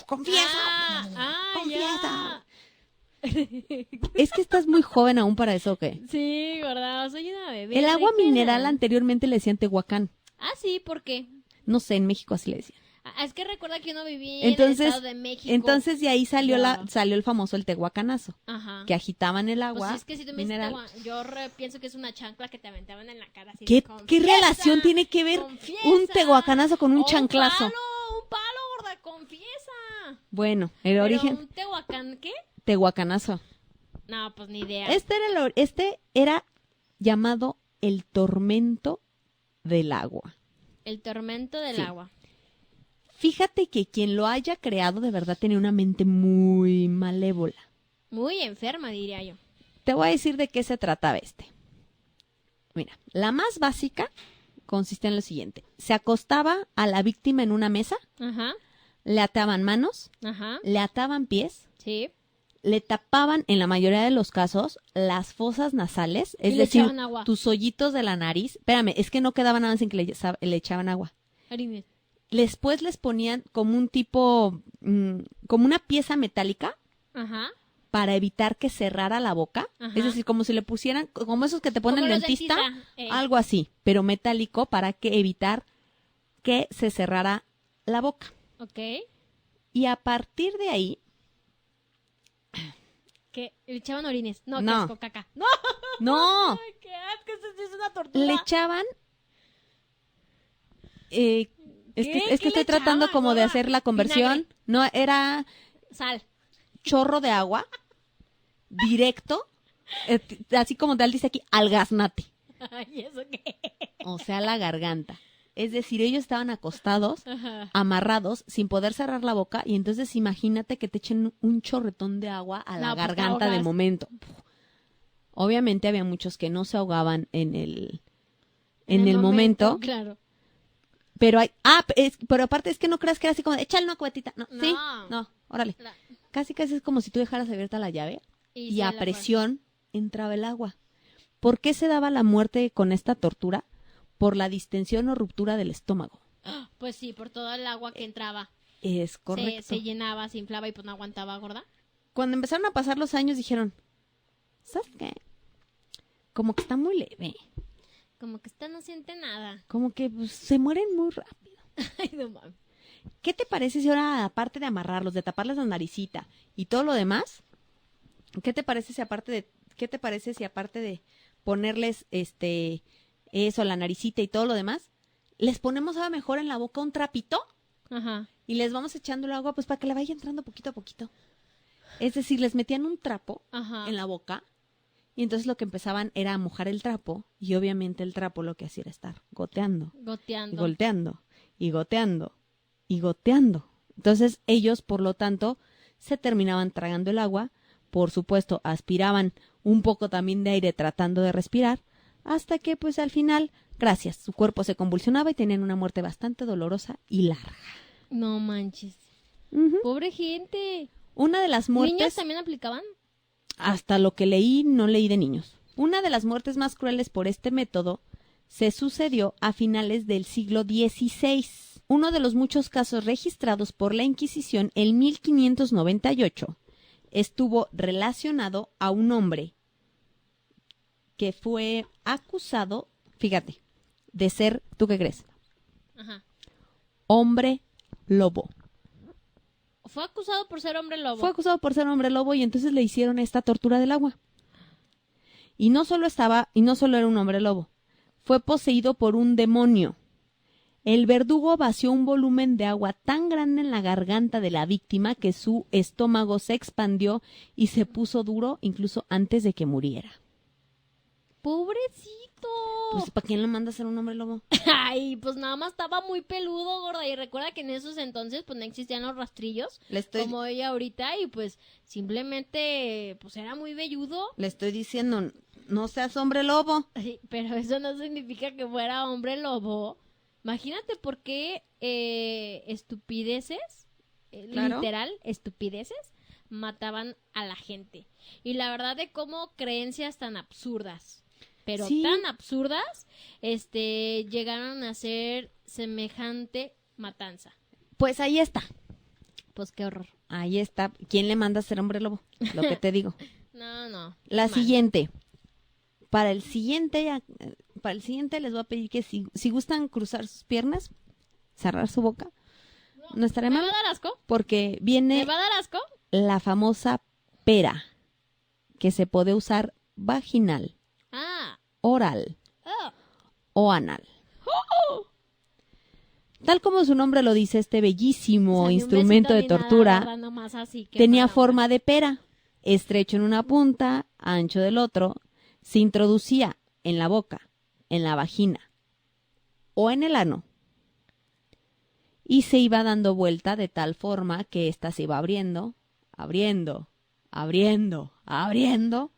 confiesa, confiesa. Ya. Es que estás muy joven aún para eso, ¿o qué? Sí, gorda, soy una bebé. El agua déjela. mineral anteriormente le decían tehuacán. Ah, sí, ¿por qué? No sé, en México así le decían. Es que recuerda que yo no viví en el Entonces, Estado de México. entonces de ahí salió Ya. salió el famoso el tehuacanazo, Ajá. que agitaban el agua Pues es que si tú me dices, mineral. yo pienso que es una chancla que te aventaban en la cara. Así ¿Qué, de, qué "Confiesa, relación tiene que ver confiesa". un tehuacanazo con un O chanclazo? un palo, gorda, confiesa. Bueno, el Pero origen, ¿un tehuacán qué? tehuacanazo. No, pues ni idea. Este era llamado el tormento del agua. El tormento del Sí. agua. Fíjate que quien lo haya creado de verdad tenía una mente muy malévola. Muy enferma, diría yo. Te voy a decir de qué se trataba este. Mira, la más básica consiste en lo siguiente. Se acostaba a la víctima en una mesa, Ajá, le ataban manos, ajá. le ataban pies, Sí. le tapaban, en la mayoría de los casos, las fosas nasales, Y es le decir, echaban agua. tus hoyitos de la nariz. Espérame, es que no quedaba nada sin que le echaban agua. Harines. Después les ponían como un tipo, como una pieza metálica Ajá. para evitar que cerrara la boca. Ajá. Es decir, como si le pusieran, como esos que te ponen Como el los dentista, dentistas, algo así, pero metálico para que evitar que se cerrara la boca. Ok. Y a partir de ahí, Que le echaban orines. No, No. qué asco, caca. No, no, ay, qué asco, eso sí es una tortura. le echaban, es ¿Qué? que ¿Qué estoy le tratando echaban, como de gorda? hacer la conversión. Vinagre. No, era Sal. chorro de agua, directo, así como tal dice aquí, al gaznate. Ay, ¿eso qué? O sea, la garganta. Es decir, ellos estaban acostados, Ajá. amarrados, sin poder cerrar la boca, y entonces imagínate que te echen un chorretón de agua a la No, pues te garganta de ahogas. momento. Obviamente había muchos que no se ahogaban en el momento, Claro. pero pero aparte es que no creas que era así como, échale una cuetita. No, No. sí, no, órale. La- Casi es como si tú dejaras abierta la llave y se a la- presión entraba el agua. ¿Por qué se daba la muerte con esta tortura? Por la distensión o ruptura del estómago. Pues sí, por todo el agua que entraba. Es correcto. Se llenaba, se inflaba y pues no aguantaba, gorda. Cuando empezaron a pasar los años dijeron, ¿sabes qué? Como que está muy leve. Como que esta no siente nada. Como que pues, se mueren muy rápido. Ay, no mames. ¿Qué te parece si ahora, aparte de amarrarlos, de taparles la naricita y todo lo demás, qué te parece si aparte de ponerles eso, la naricita y todo lo demás, les ponemos a lo mejor en la boca un trapito Ajá. y les vamos echando el agua pues para que le vaya entrando poquito a poquito? Es decir, les metían un trapo Ajá. en la boca y entonces lo que empezaban era a mojar el trapo y obviamente el trapo lo que hacía era estar goteando y Goteando. volteando y goteando y goteando. Entonces ellos, por lo tanto, se terminaban tragando el agua, por supuesto, aspiraban un poco también de aire tratando de respirar, hasta que pues al final, gracias, su cuerpo se convulsionaba y tenían una muerte bastante dolorosa y larga. No manches. Ujú. Pobre gente. Una de las ¿Niños muertes, también aplicaban? hasta lo que leí, no leí de niños. Una de las muertes más crueles por este método se sucedió a finales del siglo XVI. Uno de los muchos casos registrados por la Inquisición en 1598 estuvo relacionado a un hombre que fue acusado, fíjate, de ser, ¿tú qué crees? Ajá. Hombre lobo. Fue acusado por ser hombre lobo. Fue acusado por ser hombre lobo y entonces le hicieron esta tortura del agua. Y no solo era un hombre lobo, fue poseído por un demonio. El verdugo vació un volumen de agua tan grande en la garganta de la víctima que su estómago se expandió y se puso duro incluso antes de que muriera. Pobrecito. Pues, ¿para quién lo manda a ser un hombre lobo? Ay, pues nada más estaba muy peludo, gorda. Y recuerda que en esos entonces pues no existían los rastrillos como ella ahorita. Y pues simplemente pues era muy velludo. Le estoy diciendo, no seas hombre lobo. Sí, pero eso no significa que fuera hombre lobo. Imagínate por qué estupideces, Claro. literal, estupideces, mataban a la gente. Y la verdad de cómo creencias tan absurdas, pero Sí. tan absurdas, llegaron a ser semejante matanza. Pues ahí está. Pues qué horror. Ahí está. ¿Quién le manda a ser hombre lobo? Lo que te digo. No. La qué mal. siguiente. Para el siguiente les voy a pedir que si gustan cruzar sus piernas, cerrar su boca, no estaré ¿Me mal, va a dar asco? porque ¿Me viene va a dar asco? la famosa pera, que se puede usar vaginal, Ah. oral Oh. o anal. Tal como su nombre lo dice, este bellísimo O sea, ni un instrumento de besito ni nada, tortura ¿verdad? Nomás así, qué tenía mala forma onda. de pera, estrecho en una punta, ancho del otro, se introducía en la boca, en la vagina o en el ano y se iba dando vuelta de tal forma que ésta se iba abriendo, abriendo, abriendo, abriendo,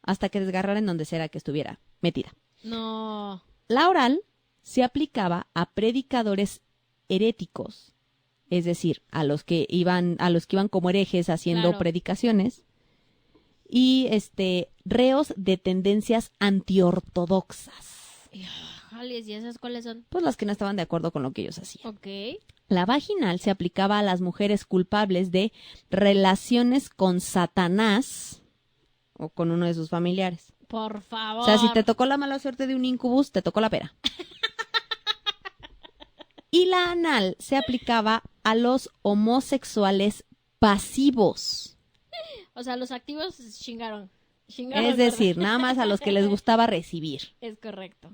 hasta que desgarrara en donde sea que estuviera metida. No. La oral se aplicaba a predicadores heréticos, es decir, a los que iban como herejes haciendo Claro. predicaciones, y reos de tendencias antiortodoxas, Jales, ¿y esas cuáles son? pues las que no estaban de acuerdo con lo que ellos hacían. Ok. La vaginal se aplicaba a las mujeres culpables de relaciones con Satanás o con uno de sus familiares. Por favor. O sea, si te tocó la mala suerte de un incubus, te tocó la pera. Y la anal se aplicaba a los homosexuales pasivos. O sea, los activos chingaron. Es decir, nada más a los que les gustaba recibir. Es correcto.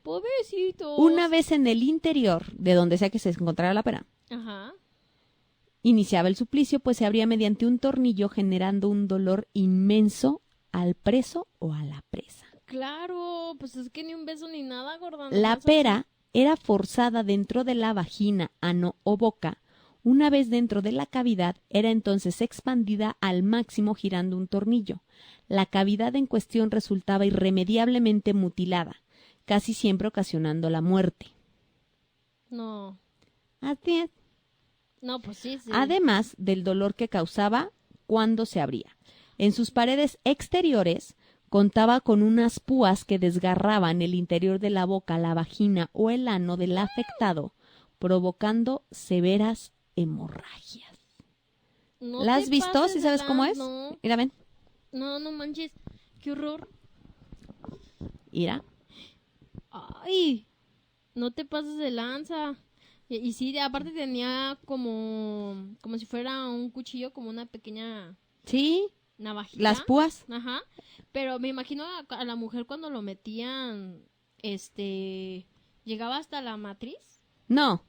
Pobrecitos. Una vez en el interior, de donde sea que se encontrara la pera, Ajá. iniciaba el suplicio, pues se abría mediante un tornillo, generando un dolor inmenso al preso o a la presa. Claro, pues es que ni un beso ni nada, gorda. La nomás pera era forzada dentro de la vagina, ano o boca. Una vez dentro de la cavidad, era entonces expandida al máximo girando un tornillo. La cavidad en cuestión resultaba irremediablemente mutilada, casi siempre ocasionando la muerte. así. No. Así es. No, pues sí. Además del dolor que causaba cuando se abría. En sus paredes exteriores contaba con unas púas que desgarraban el interior de la boca, la vagina o el ano del afectado, provocando severas hemorragias. No ¿La has te visto? pases ¿Sí de sabes cómo lan- es? No, Mira, ven. no manches. Qué horror. Mira. Ay, no te pases de lanza. Y sí, aparte tenía como si fuera un cuchillo, como una pequeña Sí, navajita. las púas. Ajá. Pero me imagino a la mujer cuando lo metían, llegaba hasta la matriz. No.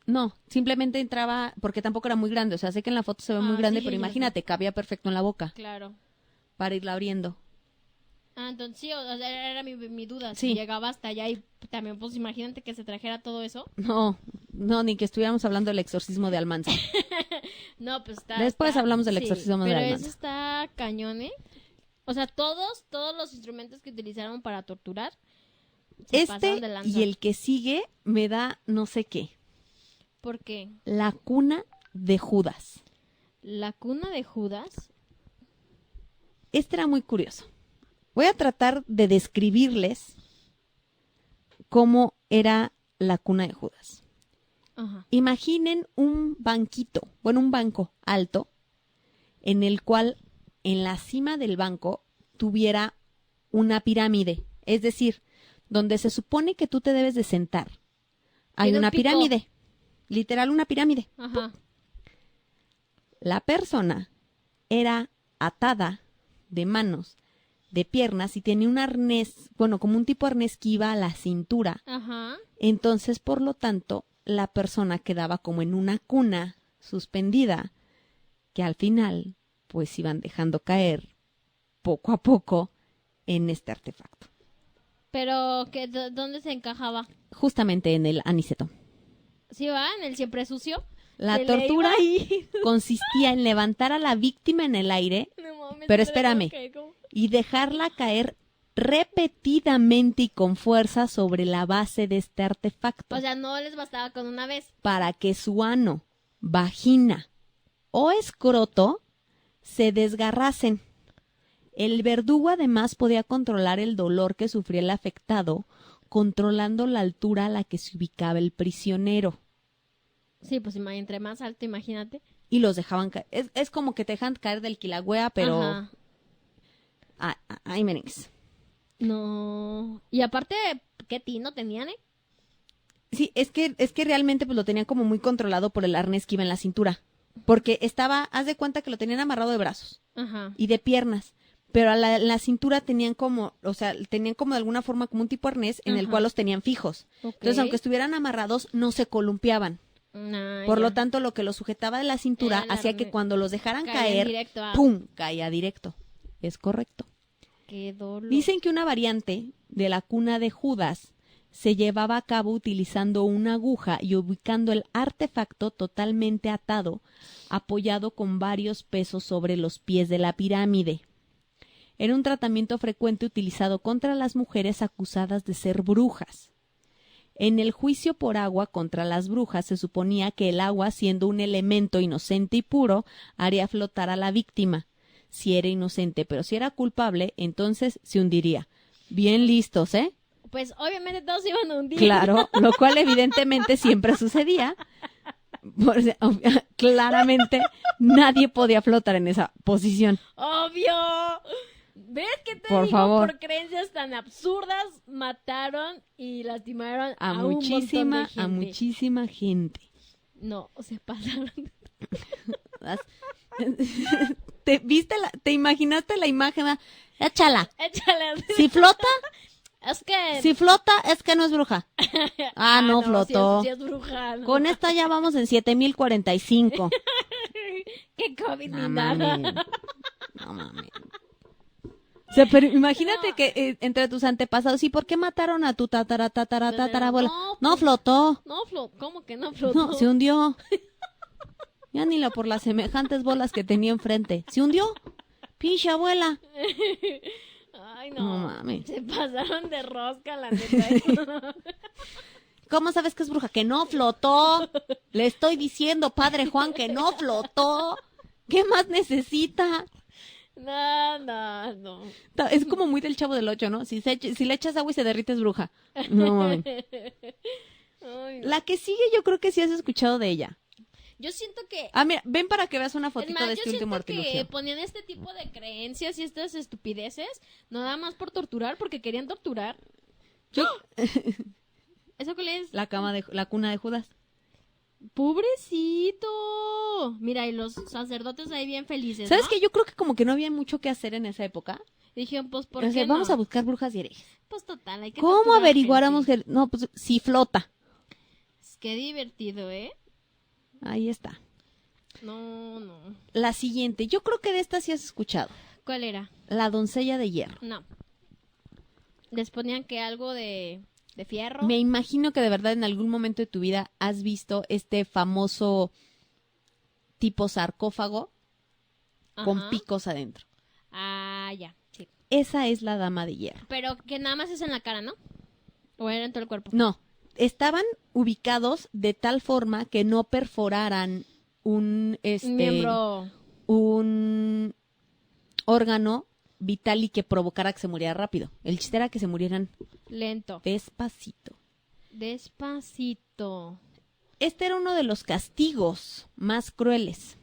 No, simplemente entraba, porque tampoco era muy grande. O sea, sé que en la foto se ve muy Ah, grande, sí, pero ya sé. imagínate, cabía perfecto en la boca Claro. para irla abriendo. Ah, entonces sí, o sea, era mi duda. Sí. Si llegaba hasta allá y también, pues imagínate que se trajera todo eso. No, ni que estuviéramos hablando del exorcismo de Almanza. No, pues está. Después hablamos del sí, exorcismo de pero Almanza. eso está cañón, ¿eh? O sea, todos los instrumentos que utilizaron para torturar se pasaron de lanza. Y el que sigue me da no sé qué. ¿Por qué? La cuna de Judas. La cuna de Judas. Este era muy curioso. Voy a tratar de describirles cómo era la cuna de Judas. Ajá. Imaginen un banquito, bueno, un banco alto, en el cual en la cima del banco tuviera una pirámide, es decir, donde se supone que tú te debes de sentar. Hay Tiene un una pico. pirámide, literal una pirámide. Ajá. La persona era atada de manos, de piernas y tenía un arnés, bueno, como un tipo de arnés que iba a la cintura. Ajá. Entonces, por lo tanto, la persona quedaba como en una cuna suspendida que al final, pues iban dejando caer poco a poco en este artefacto. Pero, ¿dónde se encajaba? Justamente en el aniceto. ¿Sí va? ¿En el siempre sucio? La ¿Se le tortura iba ahí? consistía en levantar a la víctima en el aire No mames, Pero no le puedo espérame. creer, ¿cómo? y dejarla caer repetidamente y con fuerza sobre la base de este artefacto O sea, no les bastaba con una vez. para que su ano, vagina o escroto se desgarrasen. El verdugo además podía controlar el dolor que sufría el afectado, controlando la altura a la que se ubicaba el prisionero. Sí, pues entre más alto, imagínate. Y los dejaban caer. Es como que te dejan caer del quilagüea, pero... Ajá. Ay, merengues. No. Y aparte, ¿qué tino tenían, eh? Sí, es que realmente pues lo tenían como muy controlado por el arnés que iba en la cintura. Porque haz de cuenta que lo tenían amarrado de brazos Ajá. y de piernas. Pero a la cintura tenían como, o sea, tenían como de alguna forma como un tipo arnés en el Ajá. cual los tenían fijos. Ok. Entonces, aunque estuvieran amarrados, no se columpiaban. Por lo tanto, lo que los sujetaba de la cintura Era el hacía que arnés. cuando los dejaran Caían caer, directo a- ¡pum!, caía directo. Es correcto. Qué dolor. Dicen que una variante de la cuna de Judas se llevaba a cabo utilizando una aguja y ubicando el artefacto totalmente atado, apoyado con varios pesos sobre los pies de la pirámide. Era un tratamiento frecuente utilizado contra las mujeres acusadas de ser brujas. En el juicio por agua contra las brujas se suponía que el agua, siendo un elemento inocente y puro, haría flotar a la víctima. Si era inocente, pero si era culpable, entonces se hundiría. Bien listos, ¿eh? Pues obviamente todos iban a hundir. Claro, lo cual evidentemente siempre sucedía. Claramente nadie podía flotar en esa posición. ¡Obvio! ¿Ves que te Por digo? favor. Por creencias tan absurdas mataron y lastimaron a un muchísima, montón de a gente. muchísima gente. No, se pasaron. ¿Te imaginaste la imagen? Échala. Échale así. Si flota, Es que... es que no es bruja. No flotó. Sí es bruja. ¿No? Con esta ya vamos en 7045. ¡Qué COVID No ni nada! mames. No mames. O sea, pero imagínate que entre tus antepasados, ¿y por qué mataron a tu tatarabuela? No pues, flotó. ¿Cómo que no flotó? No, se hundió. Ya ni por las semejantes bolas que tenía enfrente. Se hundió. Pinche abuela. Ay, No no. mames. Se pasaron de rosca, la neta. ¿Cómo sabes que es bruja? Que no flotó. Le estoy diciendo, padre Juan, que no flotó. ¿Qué más necesita? No. Es como muy del Chavo del Ocho, ¿no? Si le echas agua y se derrite es bruja. No mames. Ay, no. La que sigue yo creo que sí has escuchado de ella. Yo siento que... Mira, ven para que veas una Es fotito más, de yo este último siento que artilugio. ponían este tipo de creencias y estas estupideces nada más por torturar, porque querían torturar. Yo- ¿Eso qué es? La cuna de Judas. ¡Pobrecito! Mira, y los sacerdotes ahí bien felices, ¿Sabes ¿no? qué? Yo creo que como que no había mucho que hacer en esa época. Dijeron, pues, ¿por O sea, qué vamos no? a buscar brujas y herejes. Pues, total, hay que ¿Cómo torturar averiguáramos gente. No, pues si flota. Qué divertido, ¿eh? Ahí está. No. La siguiente. Yo creo que de esta sí has escuchado. ¿Cuál era? La doncella de hierro. No. Les ponían que algo de fierro. Me imagino que de verdad en algún momento de tu vida has visto este famoso tipo sarcófago con Ajá. picos adentro. Ah, ya, sí. Esa es la dama de hierro. Pero que nada más es en la cara, ¿no? ¿O era en todo el cuerpo? No, estaban ubicados de tal forma que no perforaran un Miembro. un órgano vital y que provocara que se muriera rápido. El chiste era que se murieran Lento. despacito. Despacito. Este era uno de los castigos más crueles.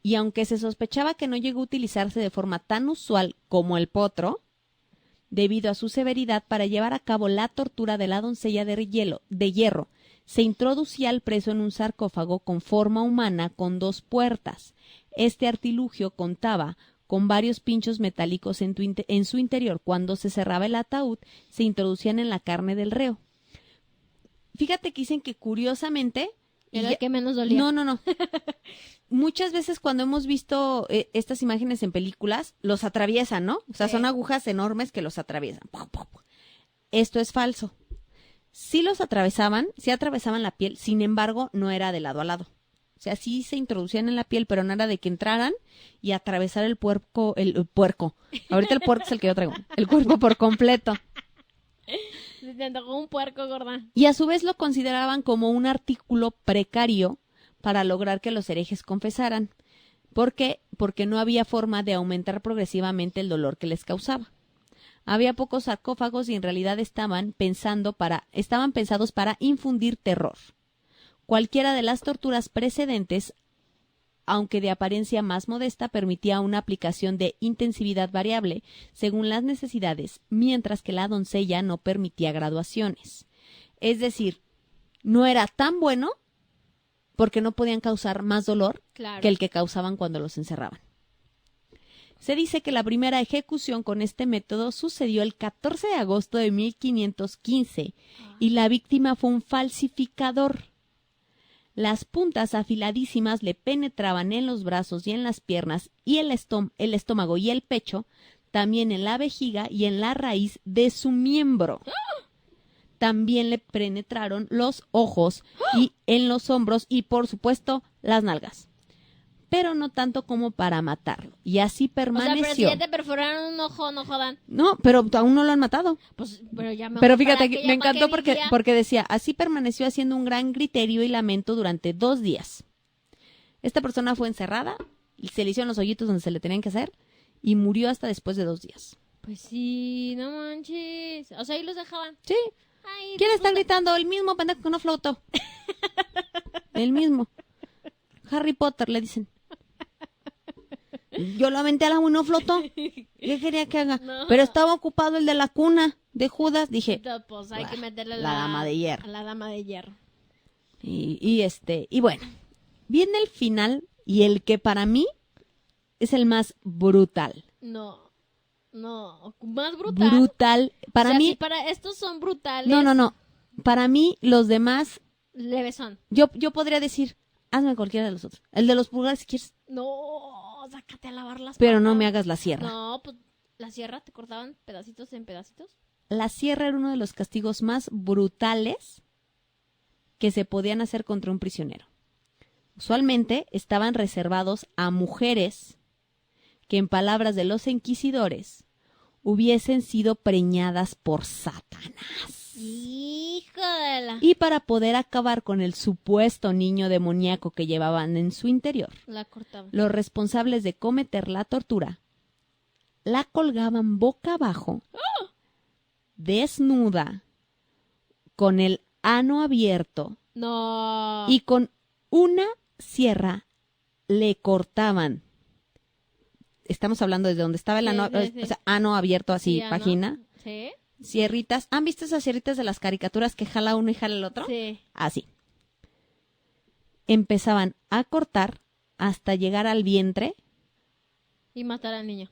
Y aunque se sospechaba que no llegó a utilizarse de forma tan usual como el potro, debido a su severidad para llevar a cabo la tortura de la doncella de hierro, se introducía al preso en un sarcófago con forma humana con 2 puertas. Este artilugio contaba con varios pinchos metálicos en su interior. Cuando se cerraba el ataúd, se introducían en la carne del reo. Fíjate que dicen que curiosamente... Era el que menos dolía. No. Muchas veces cuando hemos visto estas imágenes en películas, los atraviesan, ¿no? O sea, Sí. son agujas enormes que los atraviesan. Esto es falso. Sí atravesaban la piel, sin embargo, no era de lado a lado. O sea, sí se introducían en la piel, pero no era de que entraran y atravesar el puerco. Ahorita el puerco es el que yo traigo. El cuerpo por completo. Se te antojó un puerco, gorda. Y a su vez lo consideraban como un artículo precario para lograr que los herejes confesaran. ¿Por qué? Porque no había forma de aumentar progresivamente el dolor que les causaba. Había pocos sarcófagos y en realidad estaban pensados para infundir terror. Cualquiera de las torturas precedentes, aunque de apariencia más modesta, permitía una aplicación de intensividad variable según las necesidades, mientras que la doncella no permitía graduaciones. Es decir, no era tan bueno porque no podían causar más dolor Claro. que el que causaban cuando los encerraban. Se dice que la primera ejecución con este método sucedió el 14 de agosto de 1515 y la víctima fue un falsificador. Las puntas afiladísimas le penetraban en los brazos y en las piernas y el estómago y el pecho, también en la vejiga y en la raíz de su miembro. También le penetraron los ojos y en los hombros y, por supuesto, las nalgas. Pero no tanto como para matarlo. Y así O sea, permaneció. pero si ya te perforaron un ojo, no jodan. No, pero aún no lo han matado. Pues, pero ya me Pero fíjate, que me encantó porque decía, así permaneció haciendo un gran griterío y lamento durante 2 días. Esta persona fue encerrada, se le hicieron los hoyitos donde se le tenían que hacer y murió hasta después de 2 días. Pues sí, no manches. O sea, ahí los dejaban. Sí. Ay, ¿Quién está disfruta. gritando? El mismo pendejo que no flotó. El mismo. Harry Potter, le dicen. Yo lo aventé al agua y no flotó. ¿Qué quería que haga? No. Pero estaba ocupado el de la cuna de Judas. Dije, Pues hay que meterle la dama de hierro. a la dama de hierro. y bueno, viene el final y el que para mí es el más brutal. No, más brutal. Brutal. Para O sea, mí, si para estos son brutales. no. Para mí, los demás, Leves son. yo podría decir, hazme cualquiera de los otros. El de los pulgares si quieres, No, sácate a lavar las pero no patas. me hagas la sierra. No, pues la sierra te cortaban pedacitos en pedacitos. La sierra era uno de los castigos más brutales que se podían hacer contra un prisionero. Usualmente estaban reservados a mujeres que, en palabras de los inquisidores, hubiesen sido preñadas por Satanás. Hijo de la... Y para poder acabar con el supuesto niño demoníaco que llevaban en su interior, La cortaban. los responsables de cometer la tortura la colgaban boca abajo, desnuda, con el ano abierto No. y con una sierra le cortaban. Estamos hablando desde donde estaba el ano, Sí. o sea, ano abierto así, Sí, ¿no? vagina. Sí. Sierritas. ¿Han visto esas sierritas de las caricaturas que jala uno y jala el otro? Sí. Así. Empezaban a cortar hasta llegar al vientre, Y matar al niño.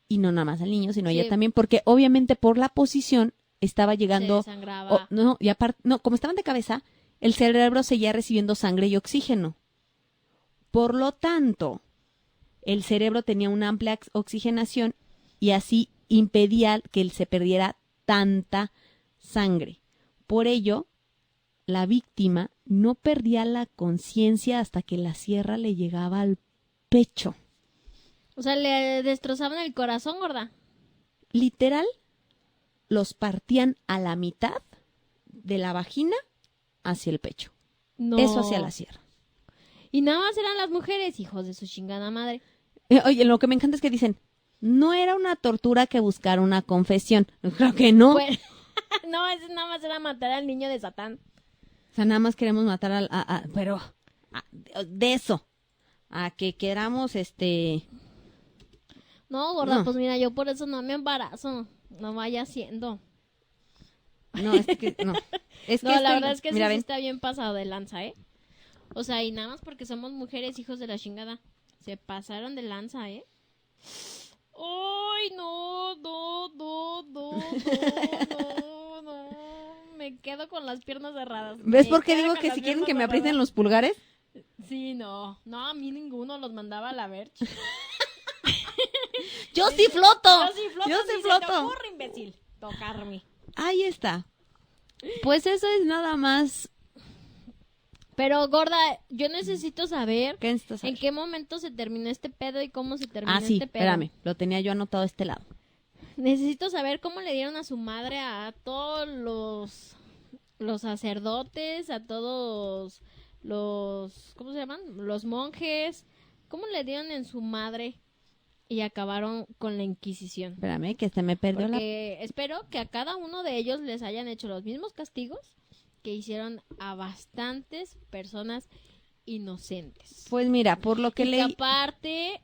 y no nada más al niño, sino Sí. ella también, porque obviamente por la posición estaba Se llegando, desangraba. no, y aparte, no, como estaban de cabeza, el cerebro seguía recibiendo sangre y oxígeno. Por lo tanto, el cerebro tenía una amplia oxigenación y así impedía que se perdiera tanta sangre. Por ello, la víctima no perdía la conciencia hasta que la sierra le llegaba al pecho. O sea, le destrozaban el corazón, gorda. Literal, los partían a la mitad de la vagina hacia el pecho. No. Eso hacía la sierra. Y nada más eran las mujeres, hijos de su chingada madre. Oye, lo que me encanta es que dicen, no era una tortura que buscar una confesión. Creo que no. Bueno, no, eso nada más era matar al niño de Satán. O sea, nada más queremos matar pero de eso, a que queramos, No, gorda, No. pues mira, yo por eso no me embarazo. No vaya siendo. no, es que, no. Es que No, la estoy- verdad es que mira, sí ven, está bien pasado de lanza, ¿eh? O sea, y nada más porque somos mujeres, hijos de la chingada. Se pasaron de lanza, ¿eh? ¡Ay, no! Me quedo con las piernas cerradas. ¿ves Me por qué quedo digo con que las si quieren piernas que me cerradas. aprieten los pulgares? Sí, no. No, a mí ninguno los mandaba a la verch. ¡Yo sí floto! Yo sí floto, ¡Yo ni sí se te floto! ocurre, imbécil, tocarme. Ahí está. Pues eso es nada más. Pero, gorda, yo necesito saber ¿Qué necesitas en saber? qué momento se terminó este pedo y cómo se terminó Ah, sí, este pedo. espérame, lo tenía yo anotado a este lado. Necesito saber cómo le dieron a su madre a todos los sacerdotes, a todos los, ¿cómo se llaman? Los monjes, ¿Cómo le dieron en su madre y acabaron con la Inquisición? Espérame, que se me perdió Porque espero que a cada uno de ellos les hayan hecho los mismos castigos que hicieron a bastantes personas inocentes. Pues mira, por lo que Y que leí... aparte,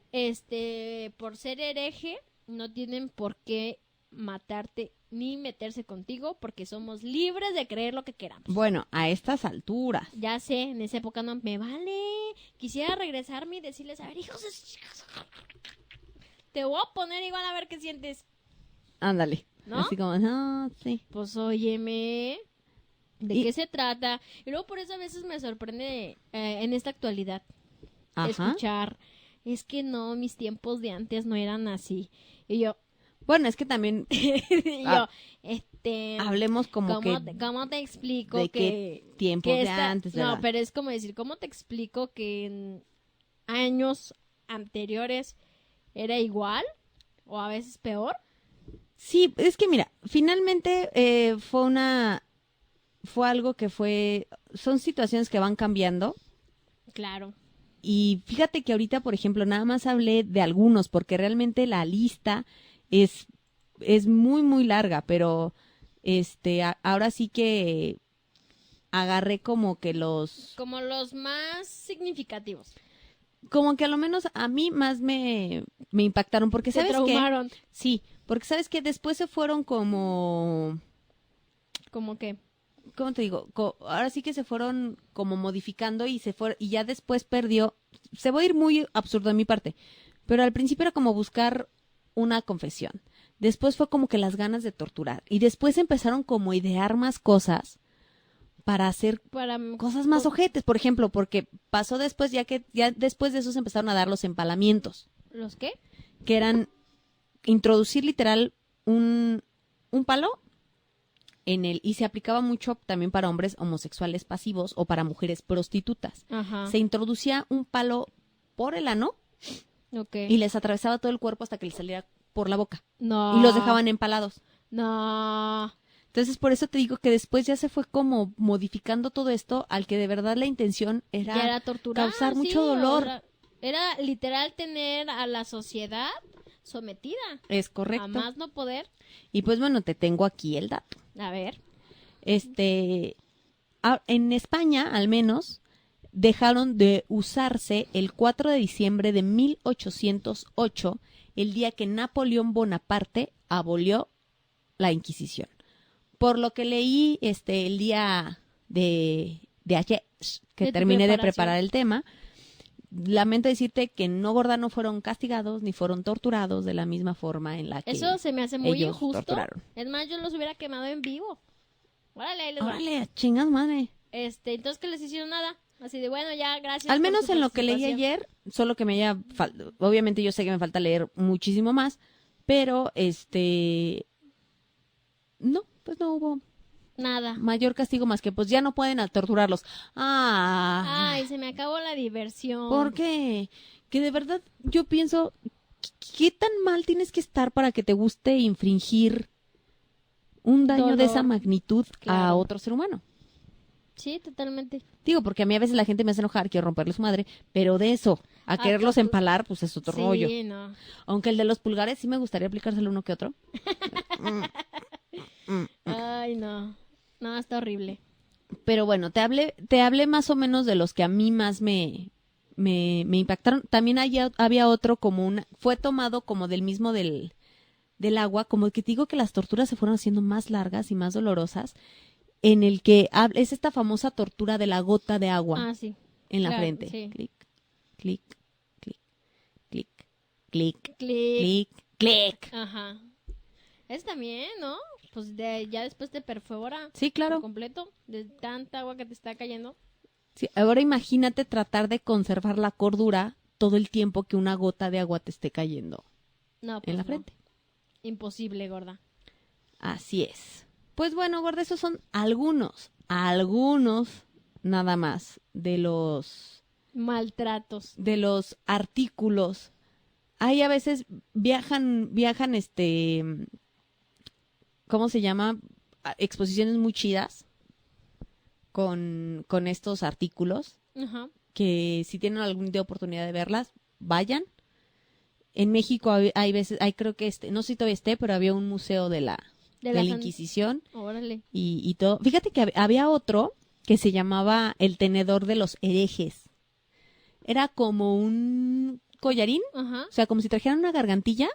por ser hereje, no tienen por qué matarte ni meterse contigo porque somos libres de creer lo que queramos. Bueno, a estas alturas. Ya sé, en esa época no me vale. Quisiera regresarme y decirles, a ver, hijos de su chica, te voy a poner igual a ver qué sientes. Ándale. ¿No? Así como, no, sí. Pues óyeme, ¿de Y- qué se trata? Y luego por eso a veces me sorprende en esta actualidad Ajá. escuchar, es que no, mis tiempos de antes no eran así. Y yo, Bueno, es que también y yo, hablemos como ¿cómo te explico de que qué tiempos de antes, no, ¿verdad? pero es como decir, ¿cómo te explico que en años anteriores era igual o a veces peor? Sí, es que mira, finalmente fue algo que son situaciones que van cambiando. Claro. Y fíjate que ahorita, por ejemplo, nada más hablé de algunos, porque realmente la lista es muy, muy larga, pero ahora sí que agarré como que Como los más significativos. como que a lo menos a mí más me impactaron, porque Se ¿sabes qué? traumaron. Sí, porque ¿sabes qué? Después se fueron como, Como que, ¿cómo te digo? Ahora sí que se fueron como modificando y ya después perdió. Se va a ir muy absurdo de mi parte, pero al principio era como buscar una confesión. Después fue como que las ganas de torturar y después empezaron como a idear más cosas para hacer para cosas más ojetes, por ejemplo, porque pasó después ya después de eso se empezaron a dar los empalamientos, ¿Los qué? que eran introducir literal un palo y se aplicaba mucho también para hombres homosexuales pasivos o para mujeres prostitutas. Ajá. Se introducía un palo por el ano Ok. y les atravesaba todo el cuerpo hasta que les saliera por la boca. No. Y los dejaban empalados. No. Entonces, por eso te digo que después ya se fue como modificando todo esto al que de verdad la intención Ya era era torturar. causar mucho sí, dolor. Era literal tener a la sociedad sometida. Es correcto. A más no poder. Y pues bueno, te tengo aquí el dato. A ver. En España, al menos, dejaron de usarse el 4 de diciembre de 1808, el día que Napoleón Bonaparte abolió la Inquisición. Por lo que leí el día de ayer, que De tu terminé de preparación. preparar el tema, lamento decirte que no, gorda, no fueron castigados ni fueron torturados de la misma forma en la que Eso se me hace muy ellos injusto. torturaron. Es más, yo los hubiera quemado en vivo. Órale, ahí les va. Órale, chingas madre. Entonces que les hicieron nada. Así de bueno, ya, gracias. Al por menos su en lo que leí participación. ayer, solo que me haya obviamente yo sé que me falta leer muchísimo más, pero no, pues no hubo Nada. mayor castigo más que pues ya no pueden torturarlos. Ay, se me acabó la diversión. ¿Por qué? Que de verdad yo pienso, ¿qué tan mal tienes que estar para que te guste infringir un daño de esa Dolor. magnitud a Claro. otro ser humano? Sí, totalmente. Digo, porque a mí a veces la gente me hace enojar, quiero romperle su madre, pero de eso, a quererlos empalar, pues es otro rollo. Sí, no. Aunque el de los pulgares sí me gustaría aplicárselo uno que otro. Ay, no. No, está horrible. Pero bueno, te hablé más o menos de los que a mí más me impactaron. También había otro fue tomado como del mismo del agua, como que te digo que las torturas se fueron haciendo más largas y más dolorosas, en el que es esta famosa tortura de la gota de agua Ah, sí. en la claro, frente. sí. Clic, clic, clic, clic, clic, Clic. clic, clic. Ajá. Es también, ¿no? Pues ya después te perfora Sí, por claro. completo de tanta agua que te está cayendo. Sí, ahora imagínate tratar de conservar la cordura todo el tiempo que una gota de agua te esté cayendo No, pues en la no. frente. Imposible, gorda. Así es. Pues bueno, gorda, esos son algunos nada más de Maltratos. los artículos. Ahí a veces viajan, ¿cómo se llama? Exposiciones muy chidas con estos artículos, Ajá. que si tienen algún día oportunidad de verlas, vayan. En México hay veces, creo que no sé si todavía esté, pero había un museo de la Inquisición Órale. y todo. Fíjate que había otro que se llamaba el tenedor de los herejes. Era como un collarín, Ajá. o sea, como si trajeran una gargantilla,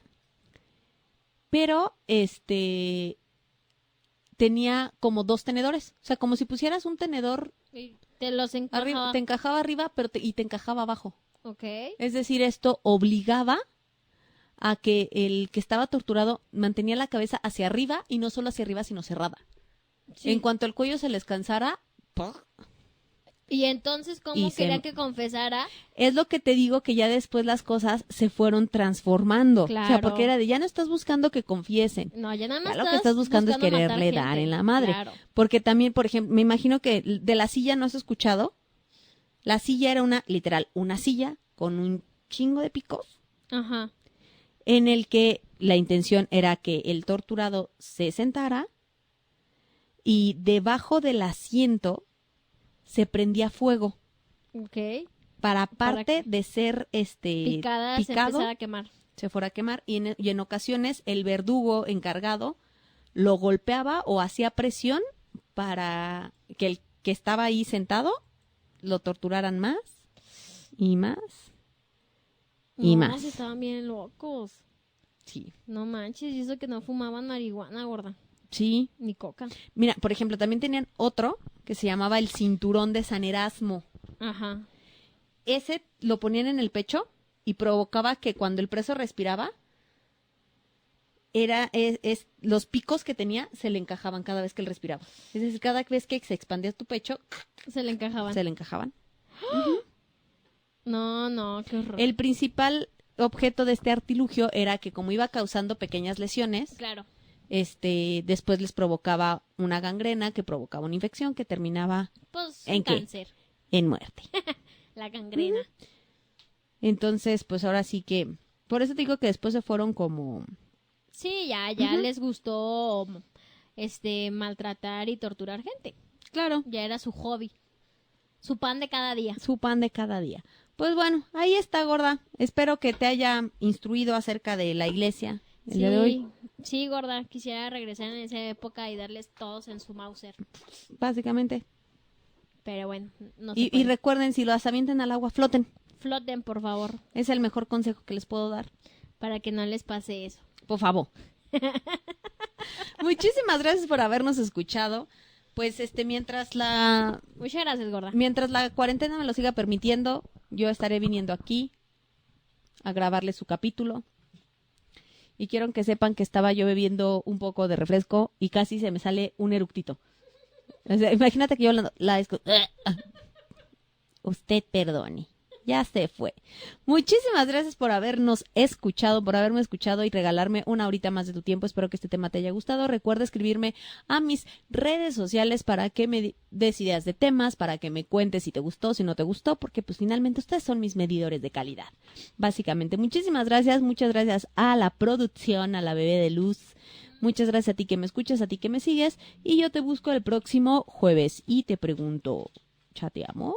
pero tenía como 2 tenedores, o sea, como si pusieras un tenedor Y te los encajaba. arriba, te encajaba arriba, pero y te encajaba abajo. Ok. Es decir, esto obligaba a que el que estaba torturado mantenía la cabeza hacia arriba y no solo hacia arriba, sino cerrada. Sí. En cuanto el cuello se les cansara, ¡pum! Y entonces, ¿cómo Y quería que confesara? Es lo que te digo, que ya después las cosas se fueron transformando. Claro. O sea, porque era de ya no estás buscando que confiesen. No, ya nada más Ya lo que estás buscando es matar quererle dar gente. en la madre. Claro. Porque también, por ejemplo, me imagino que de la silla no has escuchado. La silla era literal, una silla con un chingo de picos, Ajá. en el que la intención era que el torturado se sentara y debajo del asiento se prendía fuego Ok. para aparte de ser Picada se picado, empezara a quemar. se fuera a quemar y en ocasiones el verdugo encargado lo golpeaba o hacía presión para que el que estaba ahí sentado lo torturaran más y más y No, más. sí estaban bien locos. Sí. No manches, y eso que no fumaban marihuana, gorda. Sí. Ni coca. Mira, por ejemplo, también tenían otro que se llamaba el cinturón de San Erasmo. Ajá. Ese lo ponían en el pecho y provocaba que cuando el preso respiraba, los picos que tenía se le encajaban cada vez que él respiraba. Es decir, cada vez que se expandía tu pecho, Se le encajaban. se le encajaban. No, qué horror. El principal objeto de este artilugio era que como iba causando pequeñas lesiones, Claro. después les provocaba una gangrena que provocaba una infección que terminaba Pues ¿En un qué? cáncer. en muerte. La gangrena. Entonces, pues ahora sí que, por eso te digo que después se fueron como, Sí, ya les gustó maltratar y torturar gente. claro, Ya era su hobby. Su pan de cada día. su pan de cada día. Pues bueno, ahí está, gorda. Espero que te haya instruido acerca de la iglesia el día de hoy. Sí, gorda, quisiera regresar en esa época y darles todos en su Mauser. Básicamente. Pero bueno, no se Y puede. recuerden, si los avienten al agua, floten. Floten, por favor, Es el mejor consejo que les puedo dar. para que no les pase eso. Por favor. Muchísimas gracias por habernos escuchado. Pues mientras la Muchas gracias, gorda. cuarentena me lo siga permitiendo, yo estaré viniendo aquí a grabarles su capítulo. Y quiero que sepan que estaba yo bebiendo un poco de refresco y casi se me sale un eructito. O sea, imagínate que yo hablando, usted perdone. Ya se fue. Muchísimas gracias por habernos escuchado, por haberme escuchado y regalarme una horita más de tu tiempo. Espero que este tema te haya gustado. Recuerda escribirme a mis redes sociales para que me des ideas de temas, para que me cuentes si te gustó, si no te gustó, porque pues finalmente ustedes son mis medidores de calidad. Básicamente, muchísimas gracias. Muchas gracias a la producción, a la bebé de luz. Muchas gracias a ti que me escuchas, a ti que me sigues. Y yo te busco el próximo jueves y te pregunto, ¿chateamos?